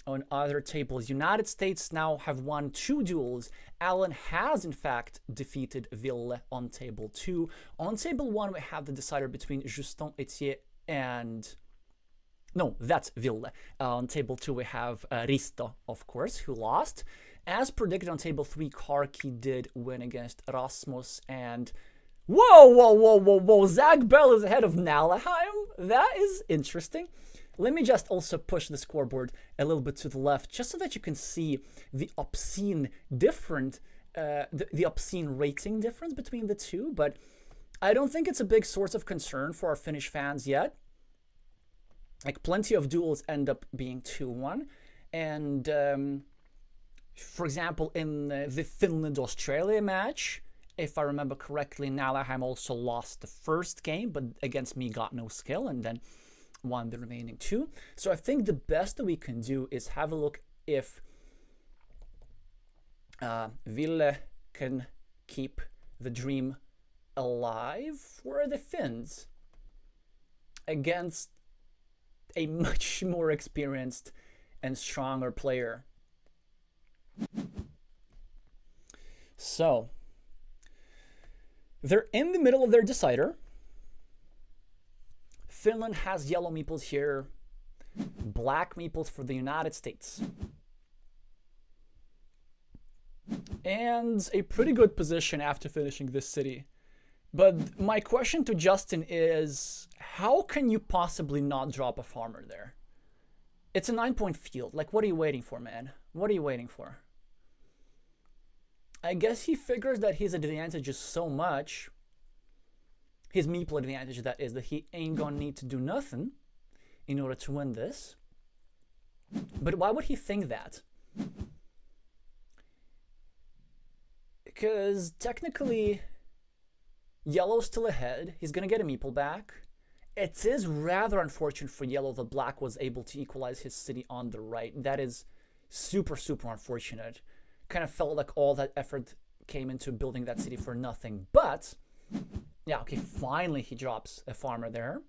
on other tables? United States now have won 2 duels. Alan has in fact defeated Ville on table 2. On table 1 we have the decider between Justin Etier and... No, that's Ville. On table 2 we have Risto, of course, who lost. As predicted on table 3, Karki did win against Rasmus, and whoa, Zach Bell is ahead of Nalaheim. That is interesting. Let me just also push the scoreboard a little bit to the left, just so that you can see the obscene the obscene rating difference between the two. But I don't think it's a big source of concern for our Finnish fans yet. Like, plenty of duels end up being 2-1. And, for example, in the Finland-Australia match, if I remember correctly, Nalaheim also lost the first game, but against me got no skill, and then won the remaining 2. So I think the best that we can do is have a look if Ville can keep the dream alive for the Finns against a much more experienced and stronger player. So they're in the middle of their decider. Finland has yellow meeples here, black meeples for the United States. And a pretty good position after finishing this city. But my question to Justin is, how can you possibly not drop a farmer there? It's a 9-point field. Like, what are you waiting for, man? What are you waiting for? I guess he figures that his advantage is so much, his meeple advantage that is, that he ain't gonna need to do nothing in order to win this. But why would he think that? Because technically, yellow's still ahead. He's gonna get a meeple back. It is rather unfortunate for yellow that black was able to equalize his city on the right. That is super, super unfortunate. Kind of felt like all that effort came into building that city for nothing. But yeah, okay, finally he drops a farmer there.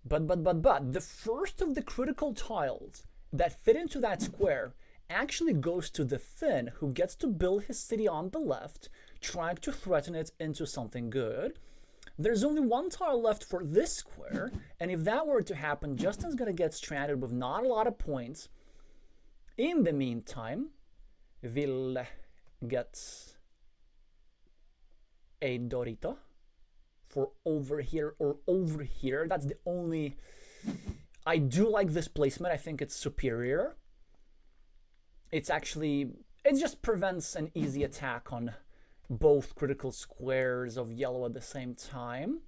But the first of the critical tiles that fit into that square actually goes to the Finn, who gets to build his city on the left, trying to threaten it into something good. There's only 1 tile left for this square, and if that were to happen, Justin's gonna get stranded with not a lot of points. In the meantime, Ville gets a Dorito for over here or over here. That's the only... I do like this placement. I think it's superior. It's actually... It just prevents an easy attack on both critical squares of yellow at the same time.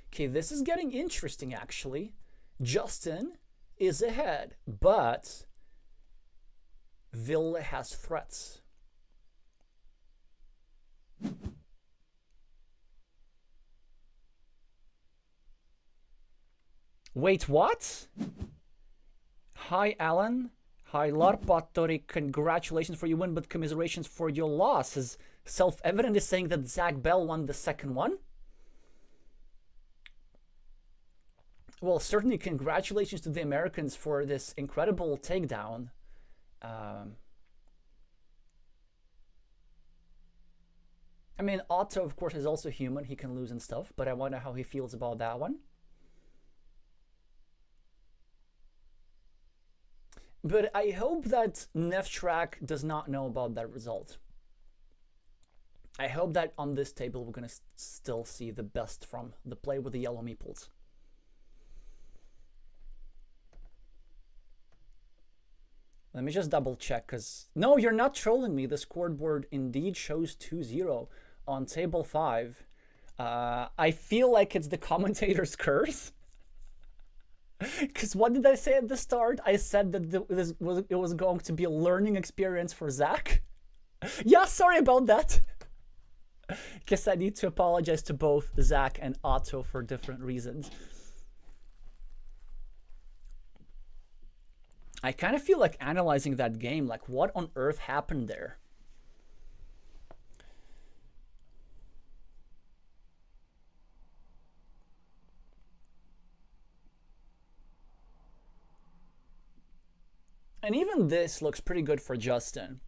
Okay, this is getting interesting, actually. Justin is ahead, but Ville has threats. Wait, what? Hi, Alan. Hi, Larpattori. Congratulations for your win, but commiserations for your loss. Is self-evident is saying that Zach Bell won the second one? Well, certainly congratulations to the Americans for this incredible takedown. I mean, Otto, of course, is also human. He can lose and stuff, but I wonder how he feels about that one. But I hope that Neftrak does not know about that result. I hope that on this table we're going to still see the best from the play with the yellow meeples. Let me just double check, because... No, you're not trolling me. The scoreboard indeed shows 2-0 on table 5. I feel like it's the commentator's curse. Because what did I say at the start? I said that it was going to be a learning experience for Zach. Yeah, sorry about that. Guess I need to apologize to both Zach and Otto for different reasons. I kind of feel like analyzing that game, like what on earth happened there? And even this looks pretty good for Justin.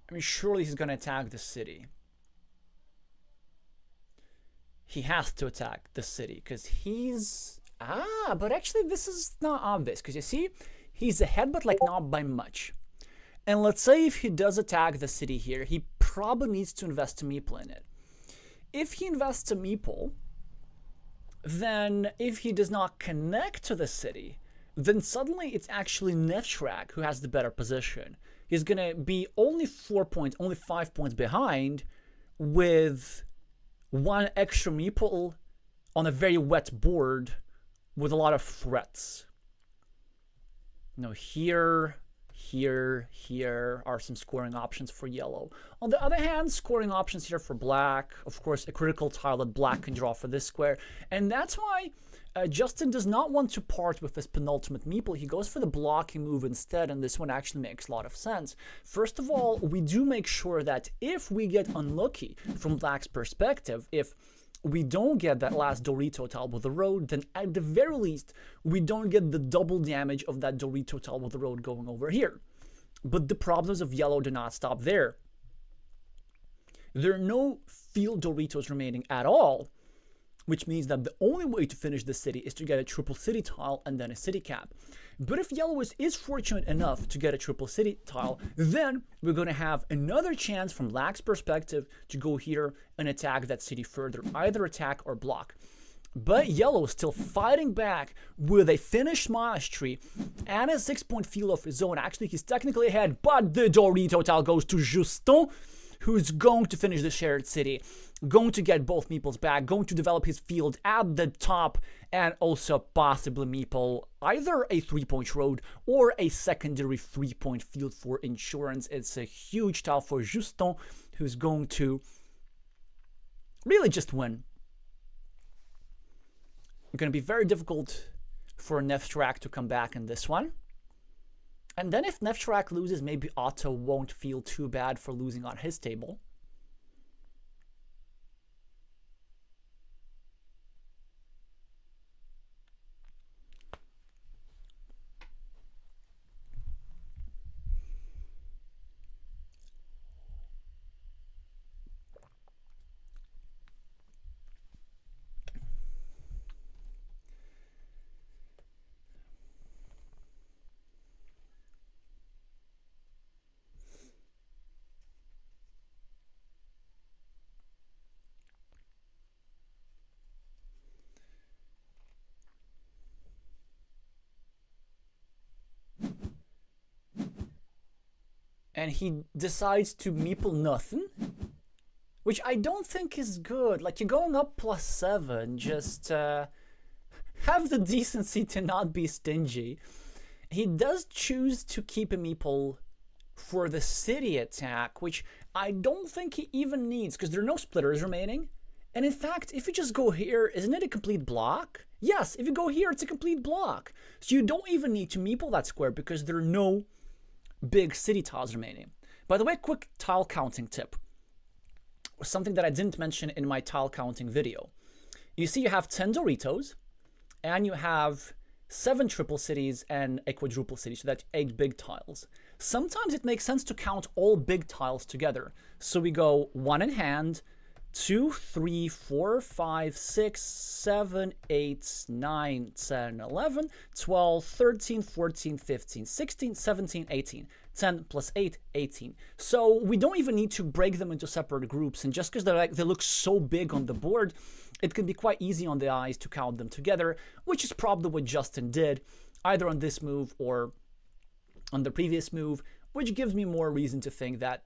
I mean, surely he's going to attack the city. He has to attack the city because he's... but actually this is not obvious because you see, he's ahead but like not by much. And let's say if he does attack the city here, he probably needs to invest a meeple in it. If he invests a meeple, then if he does not connect to the city, then suddenly it's actually Nevstrak who has the better position. He's going to be only 4 points, only 5 points behind with one extra meeple on a very wet board with a lot of threats. No, here are some scoring options for yellow. On the other hand, scoring options here for black. Of course, a critical tile that black can draw for this square. And that's why Justin does not want to part with his penultimate meeple. He goes for the blocking move instead, and this one actually makes a lot of sense. First of all, we do make sure that if we get unlucky from black's perspective, if we don't get that last Dorito tile with the road, then at the very least, we don't get the double damage of that Dorito tile with the road going over here. But the problems of yellow do not stop there. There are no field Doritos remaining at all, which means that the only way to finish the city is to get a triple city tile and then a city cap. But if yellow is fortunate enough to get a triple city tile, then we're going to have another chance from black's perspective to go here and attack that city further, either attack or block. But yellow is still fighting back with a finished monastery and a 6-point field of his own. Actually, he's technically ahead, but the Dorito tile goes to Justin, who's going to finish the shared city, going to get both meeples back, going to develop his field at the top, and also possibly meeple either a 3-point road or a secondary 3-point field for insurance. It's a huge tile for Justin, who's going to really just win. It's going to be very difficult for Nevstrak to come back in this one. And then if Nevstrak loses, maybe Otto won't feel too bad for losing on his table. And he decides to meeple nothing, which I don't think is good. Like, you're going up +7, just have the decency to not be stingy. He does choose to keep a meeple for the city attack, which I don't think he even needs, because there are no splitters remaining. And in fact, if you just go here, isn't it a complete block? Yes, if you go here, it's a complete block. So you don't even need to meeple that square, because there are no big city tiles remaining. By the way, quick tile counting tip. Something that I didn't mention in my tile counting video. You see you have 10 Doritos, and you have 7 triple cities and a quadruple city, so that's 8 big tiles. Sometimes it makes sense to count all big tiles together. So we go 1 in hand, 2, 3, 4, 5, 6, 7, 8, 9, 10, 11, 12, 13, 14, 15, 16, 17, 18. 10 plus 8, 18. So we don't even need to break them into separate groups. And just because they look so big on the board, it can be quite easy on the eyes to count them together, which is probably what Justin did, either on this move or on the previous move, which gives me more reason to think that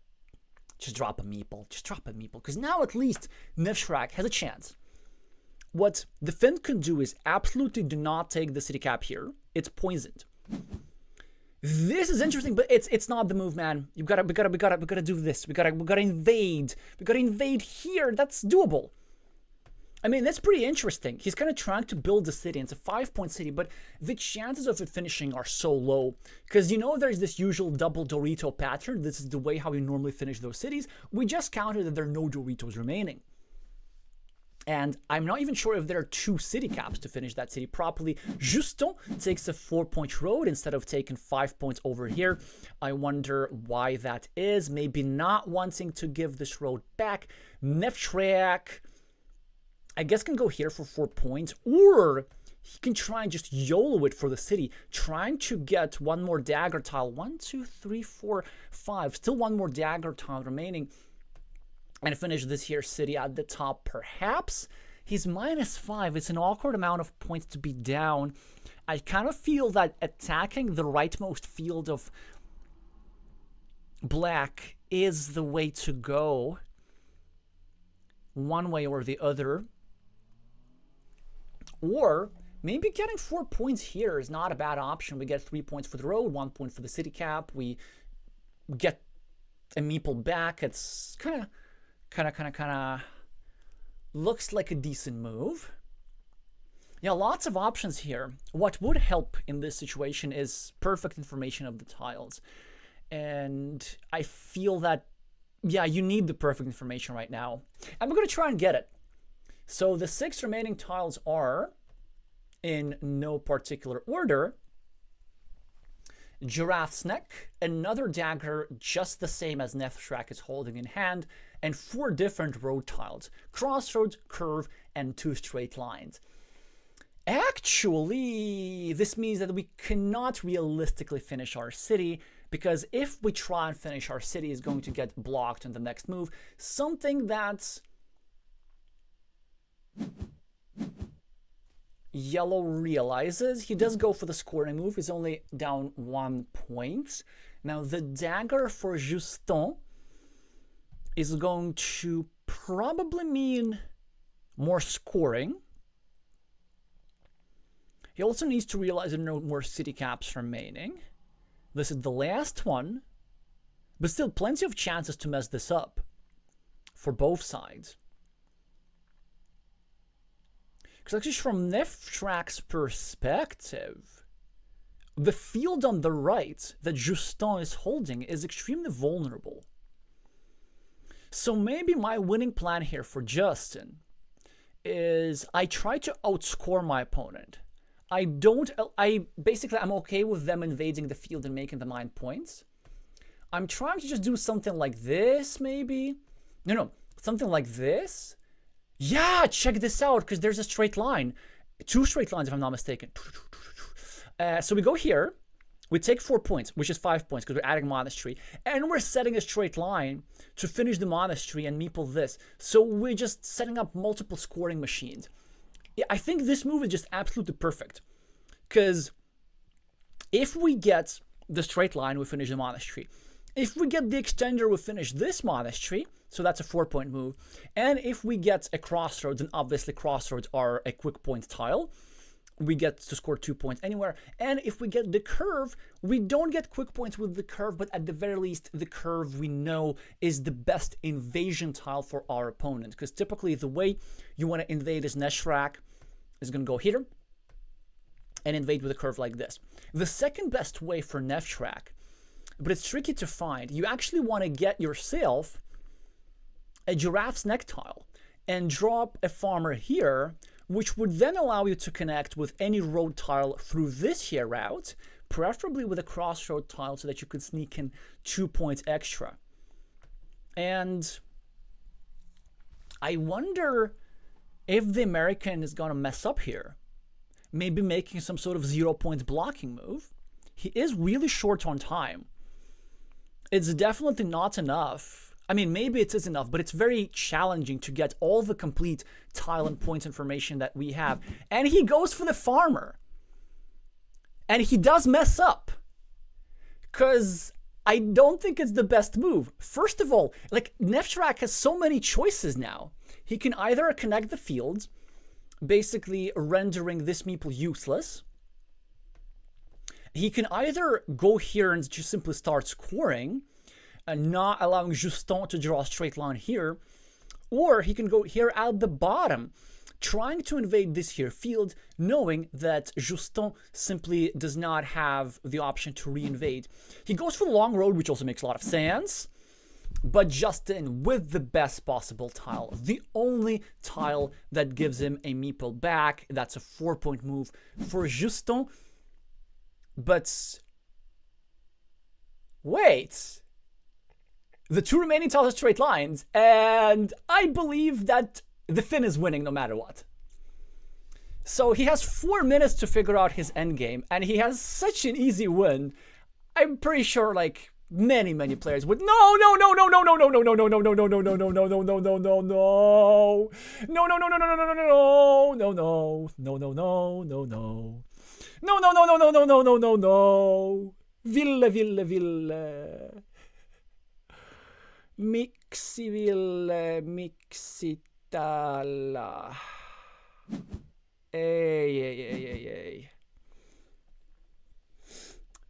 Just drop a meeple. Just drop a meeple. Because now at least Nevshrek has a chance. What the Finn can do is absolutely do not take the city cap here. It's poisoned. This is interesting, but it's not the move, man. We gotta do this. We gotta invade. We gotta invade here. That's doable. I mean, that's pretty interesting. He's kind of trying to build the city. It's a 5-point city, but the chances of it finishing are so low. Because, you know, there's this usual double Dorito pattern. This is the way how you normally finish those cities. We just counted that there are no Doritos remaining. And I'm not even sure if there are 2 city caps to finish that city properly. Justin takes a 4-point road instead of taking 5 points over here. I wonder why that is. Maybe not wanting to give this road back. Nevshrek, I guess, can go here for 4 points, or he can try and just YOLO it for the city, trying to get one more dagger tile. 1, 2, 3, 4, 5. Still one more dagger tile remaining, and finish this here city at the top, perhaps. He's -5. It's an awkward amount of points to be down. I kind of feel that attacking the rightmost field of black is the way to go, one way or the other. Or maybe getting 4 points here is not a bad option. We get 3 points for the road, 1 point for the city cap. We get a meeple back. It's kind of looks like a decent move. Yeah, lots of options here. What would help in this situation is perfect information of the tiles. And I feel that, yeah, you need the perfect information right now. And we're going to try and get it. So the 6 remaining tiles are, in no particular order, Giraffe's Neck, another dagger just the same as Nevshrek is holding in hand, and 4 different road tiles: crossroads, curve, and 2 straight lines. Actually, this means that we cannot realistically finish our city, because if we try and finish our city, it's going to get blocked in the next move. Something that's Yellow realizes. He does go for the scoring move. He's only down 1 point. Now the dagger for Justin is going to probably mean more scoring. He also needs to realize there are no more city caps remaining. This is the last one, but still plenty of chances to mess this up for both sides. Because actually, from Nevshrek's perspective, the field on the right that Justin is holding is extremely vulnerable. So maybe my winning plan here for Justin is I try to outscore my opponent. I'm okay with them invading the field and making the 9 points. I'm trying to just do something like this, maybe. No, something like this. Yeah, check this out, because there's a straight line. 2 straight lines, if I'm not mistaken. So we go here. We take 4 points, which is 5 points, because we're adding monastery. And we're setting a straight line to finish the monastery and meeple this. So we're just setting up multiple scoring machines. I think this move is just absolutely perfect. Because if we get the straight line, we finish the monastery. If we get the extender, we finish this monastery. So that's a 4-point move. And if we get a crossroads, and obviously crossroads are a quick point tile, we get to score 2 points anywhere. And if we get the curve, we don't get quick points with the curve, but at the very least, the curve we know is the best invasion tile for our opponent. Because typically the way you want to invade is Nevshrek is going to go here and invade with a curve like this. The second best way for Nevshrek, but it's tricky to find, you actually want to get yourself a Giraffe's Neck tile and drop a farmer here, which would then allow you to connect with any road tile through this here route, preferably with a crossroad tile so that you could sneak in 2 points extra. And I wonder if the American is going to mess up here, maybe making some sort of 0 points blocking move. He is really short on time. It's definitely not enough. I mean, maybe it is enough, but it's very challenging to get all the complete tile and points information that we have. And he goes for the farmer. And he does mess up. Because I don't think it's the best move. First of all, like, Nevtrak has so many choices now. He can either connect the fields, basically rendering this meeple useless. He can either go here and just simply start scoring, and not allowing Justin to draw a straight line here, or he can go here at the bottom, trying to invade this here field, knowing that Justin simply does not have the option to reinvade. He goes for the long road, which also makes a lot of sense, but Justin with the best possible tile. The only tile that gives him a meeple back. That's a 4-point move for Justin. But wait, the two remaining tiles are straight lines, and I believe that the Finn is winning no matter what. So he has 4 minutes to figure out his endgame, and he has such an easy win. I'm pretty sure, like, many players would no. Ville. Miksi täällä? Ei.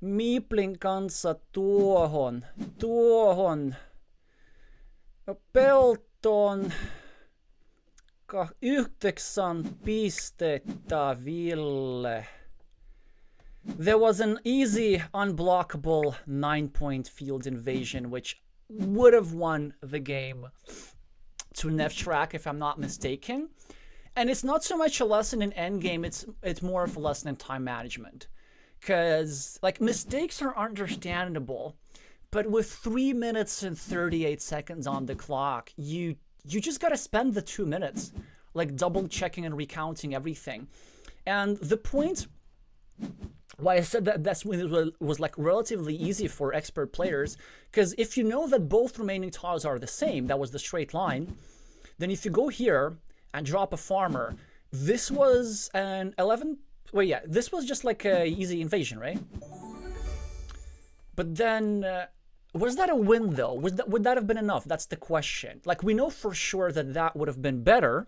Meeplin kanssa tuohon. Peltoon 9 pistettä, Ville. There was an easy, unblockable 9-point field invasion, which would have won the game to Nevtrak, if I'm not mistaken. And it's not so much a lesson in endgame, it's more of a lesson in time management. Because, like, mistakes are understandable, but with 3 minutes and 38 seconds on the clock, you just gotta spend the 2 minutes, like, double checking and recounting everything. And the point why I said that that's when it was like relatively easy for expert players, because if you know that both remaining tiles are the same, that was the straight line, then if you go here and drop a farmer, this was an 11. Well, yeah, this was just like a easy invasion, right? But then, was that a win though? Would that have been enough? That's the question. Like, we know for sure that that would have been better.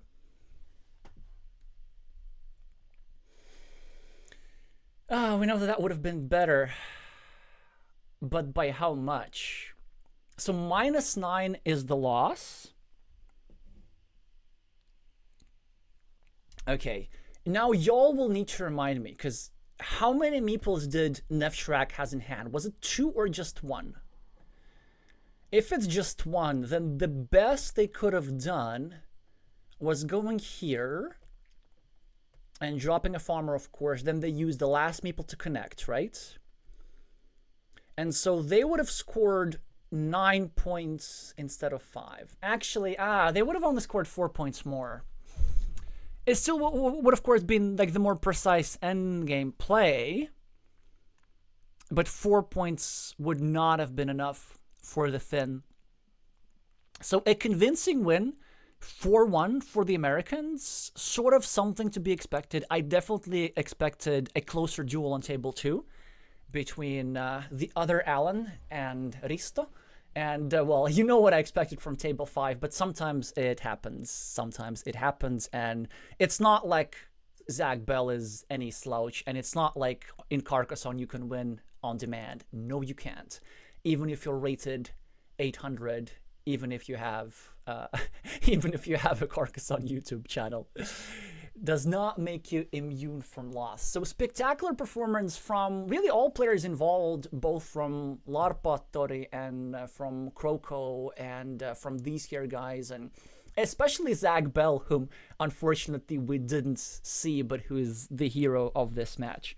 We know that that would have been better, but by how much? So -9 is the loss. Okay, now y'all will need to remind me, because how many meeples did Nevtrak has in hand? Was it 2 or just 1? If it's just 1, then the best they could have done was going here and dropping a farmer, of course. Then they used the last meeple to connect, right? And so they would have scored 9 points instead of 5. Actually, they would have only scored 4 points more. It still would, of course, been like the more precise endgame play, but 4 points would not have been enough for the Finn. So a convincing win, 4-1 for the Americans, sort of something to be expected. I definitely expected a closer duel on table 2 between the other Alan and Risto. And, well, you know what I expected from table 5, but sometimes it happens. Sometimes it happens, and it's not like Zach Bell is any slouch, and it's not like in Carcassonne you can win on demand. No, you can't. Even if you're rated 800, even if you have a Carcassonne YouTube channel, does not make you immune from loss. So spectacular performance from really all players involved, both from Larpattori and from Kroko and from these here guys, and especially Zach Bell, whom unfortunately we didn't see, but who is the hero of this match.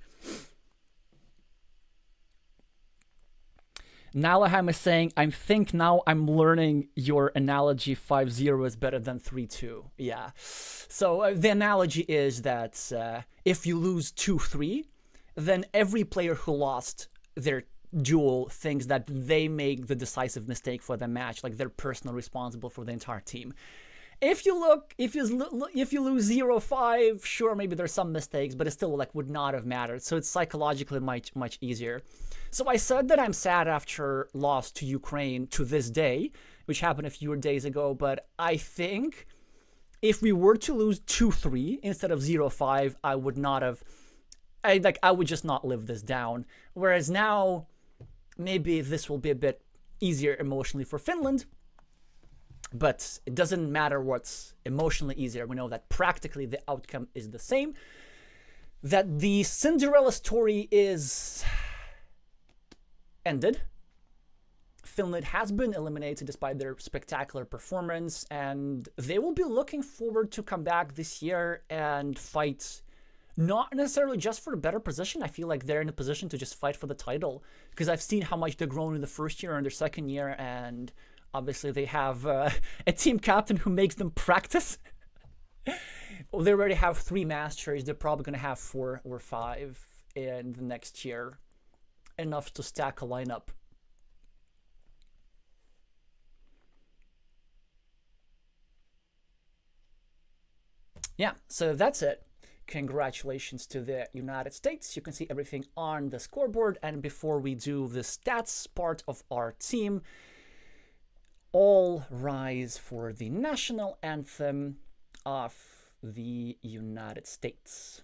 Nalaheim is saying, I think now I'm learning your analogy 5-0 is better than 3-2. Yeah. So the analogy is that if you lose 2-3, then every player who lost their duel thinks that they make the decisive mistake for the match, like they're personally responsible for the entire team. if you lose 0-5, sure, maybe there's some mistakes, but it still like would not have mattered. So it's psychologically much easier. So I said that I'm sad after loss to Ukraine to this day, which happened a few days ago. But I think if we were to lose 2-3 instead of 0-5, I would not have. I would just not live this down. Whereas now, maybe this will be a bit easier emotionally for Finland. But it doesn't matter what's emotionally easier. We know that practically the outcome is the same. That the Cinderella story is ended. Finland has been eliminated despite their spectacular performance, and they will be looking forward to come back this year and fight, not necessarily just for a better position. I feel like they're in a position to just fight for the title, because I've seen how much they've grown in the first year and their second year, and obviously they have a team captain who makes them practice. Well, they already have 3 masters. They're probably going to have 4 or 5 in the next year. Enough to stack a lineup. Yeah, so that's it. Congratulations to the United States. You can see everything on the scoreboard. And before we do the stats part of our team, all rise for the national anthem of the United States.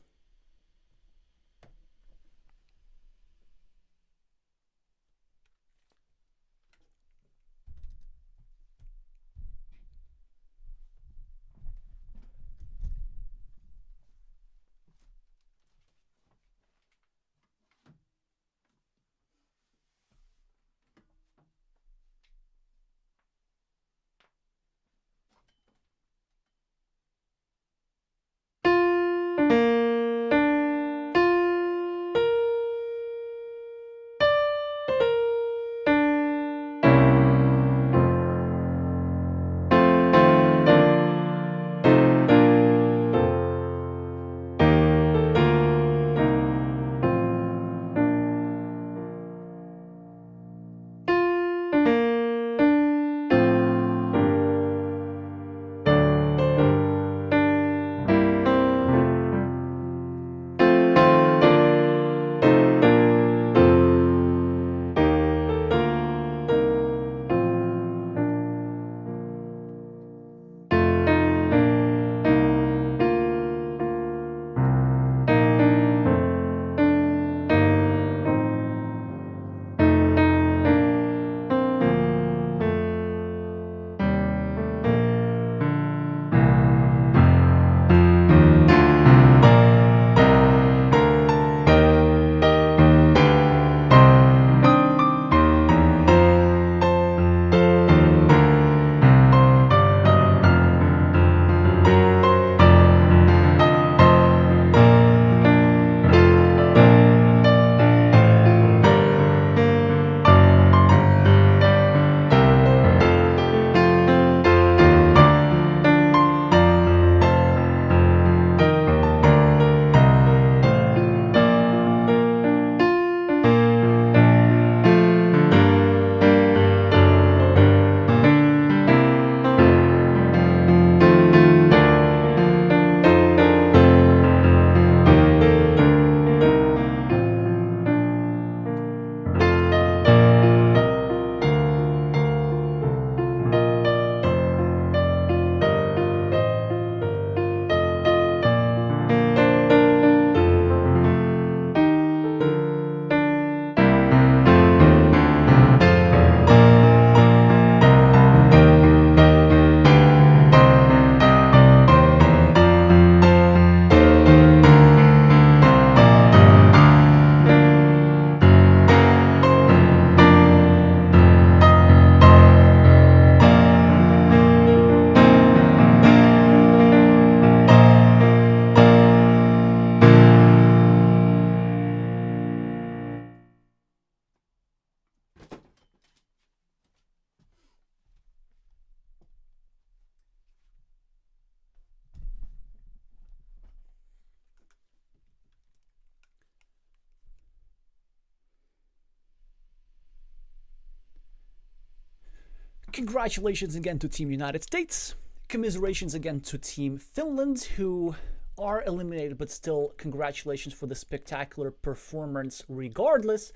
Congratulations again to Team United States. Commiserations again to Team Finland, who are eliminated, but still congratulations for the spectacular performance regardless.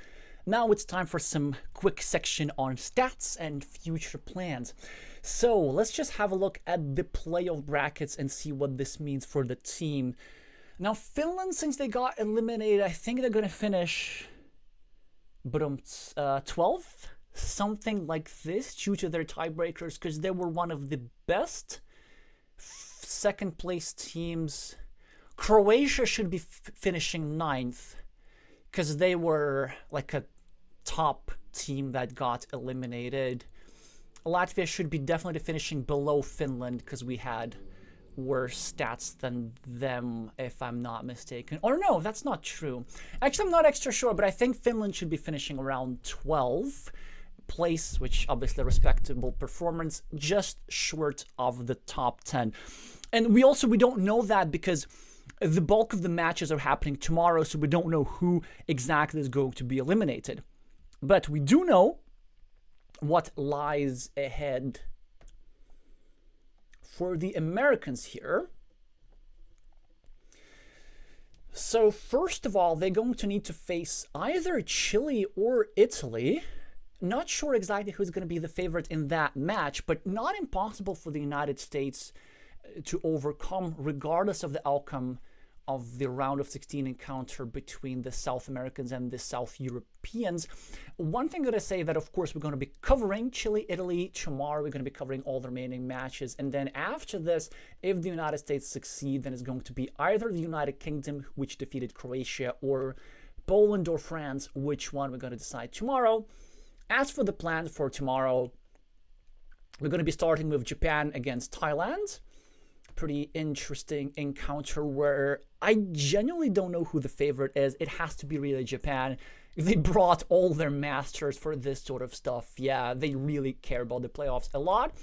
Now it's time for some quick section on stats and future plans. So let's just have a look at the playoff brackets and see what this means for the team. Now Finland, since they got eliminated, I think they're going to finish 12th, something like this, due to their tiebreakers, because they were one of the best second place teams. Croatia should be finishing 9th, because they were like a top team that got eliminated. Latvia should be definitely finishing below Finland, because we had worse stats than them, if I'm not mistaken. Or no, that's not true. Actually, I'm not extra sure, but I think Finland should be finishing around 12th place, which obviously a respectable performance, just short of the top 10. And we don't know that because the bulk of the matches are happening tomorrow, so we don't know who exactly is going to be eliminated. But we do know what lies ahead for the Americans here. So first of all, they're going to need to face either Chile or Italy. Not sure exactly who's going to be the favorite in that match, but not impossible for the United States to overcome, regardless of the outcome of the round of 16 encounter between the South Americans and the South Europeans. One thing that I say that, of course, we're going to be covering Chile, Italy tomorrow. We're going to be covering all the remaining matches. And then after this, if the United States succeed, then it's going to be either the United Kingdom, which defeated Croatia, or Poland or France, which one we're going to decide tomorrow. As for the plans for tomorrow, we're going to be starting with Japan against Thailand. Pretty interesting encounter where I genuinely don't know who the favorite is. It has to be really Japan. They brought all their masters for this sort of stuff. Yeah, they really care about the playoffs a lot.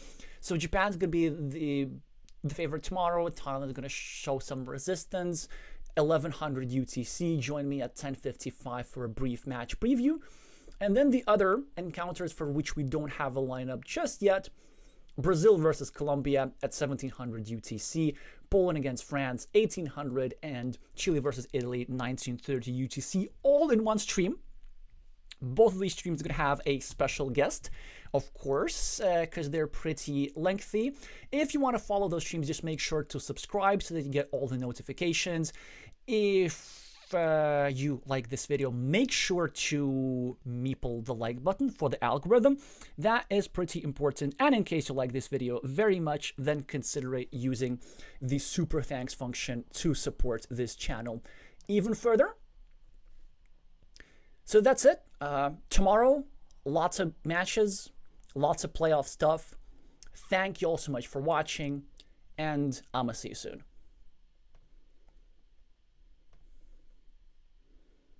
So Japan's going to be the favorite tomorrow. Thailand is going to show some resistance. 1100 UTC. Join me at 10:55 for a brief match preview. And then the other encounters for which we don't have a lineup just yet. Brazil versus Colombia at 1700 UTC, Poland against France 1800, and Chile versus Italy 1930 UTC, all in one stream. Both of these streams are going to have a special guest, of course, because they're pretty lengthy. If you want to follow those streams, just make sure to subscribe so that you get all the notifications. If you like this video, make sure to meeple the like button for the algorithm. That is pretty important. And in case you like this video very much, then consider using the super thanks function to support this channel even further. So that's it. Tomorrow, lots of matches, lots of playoff stuff. Thank you all so much for watching, and I'ma see you soon.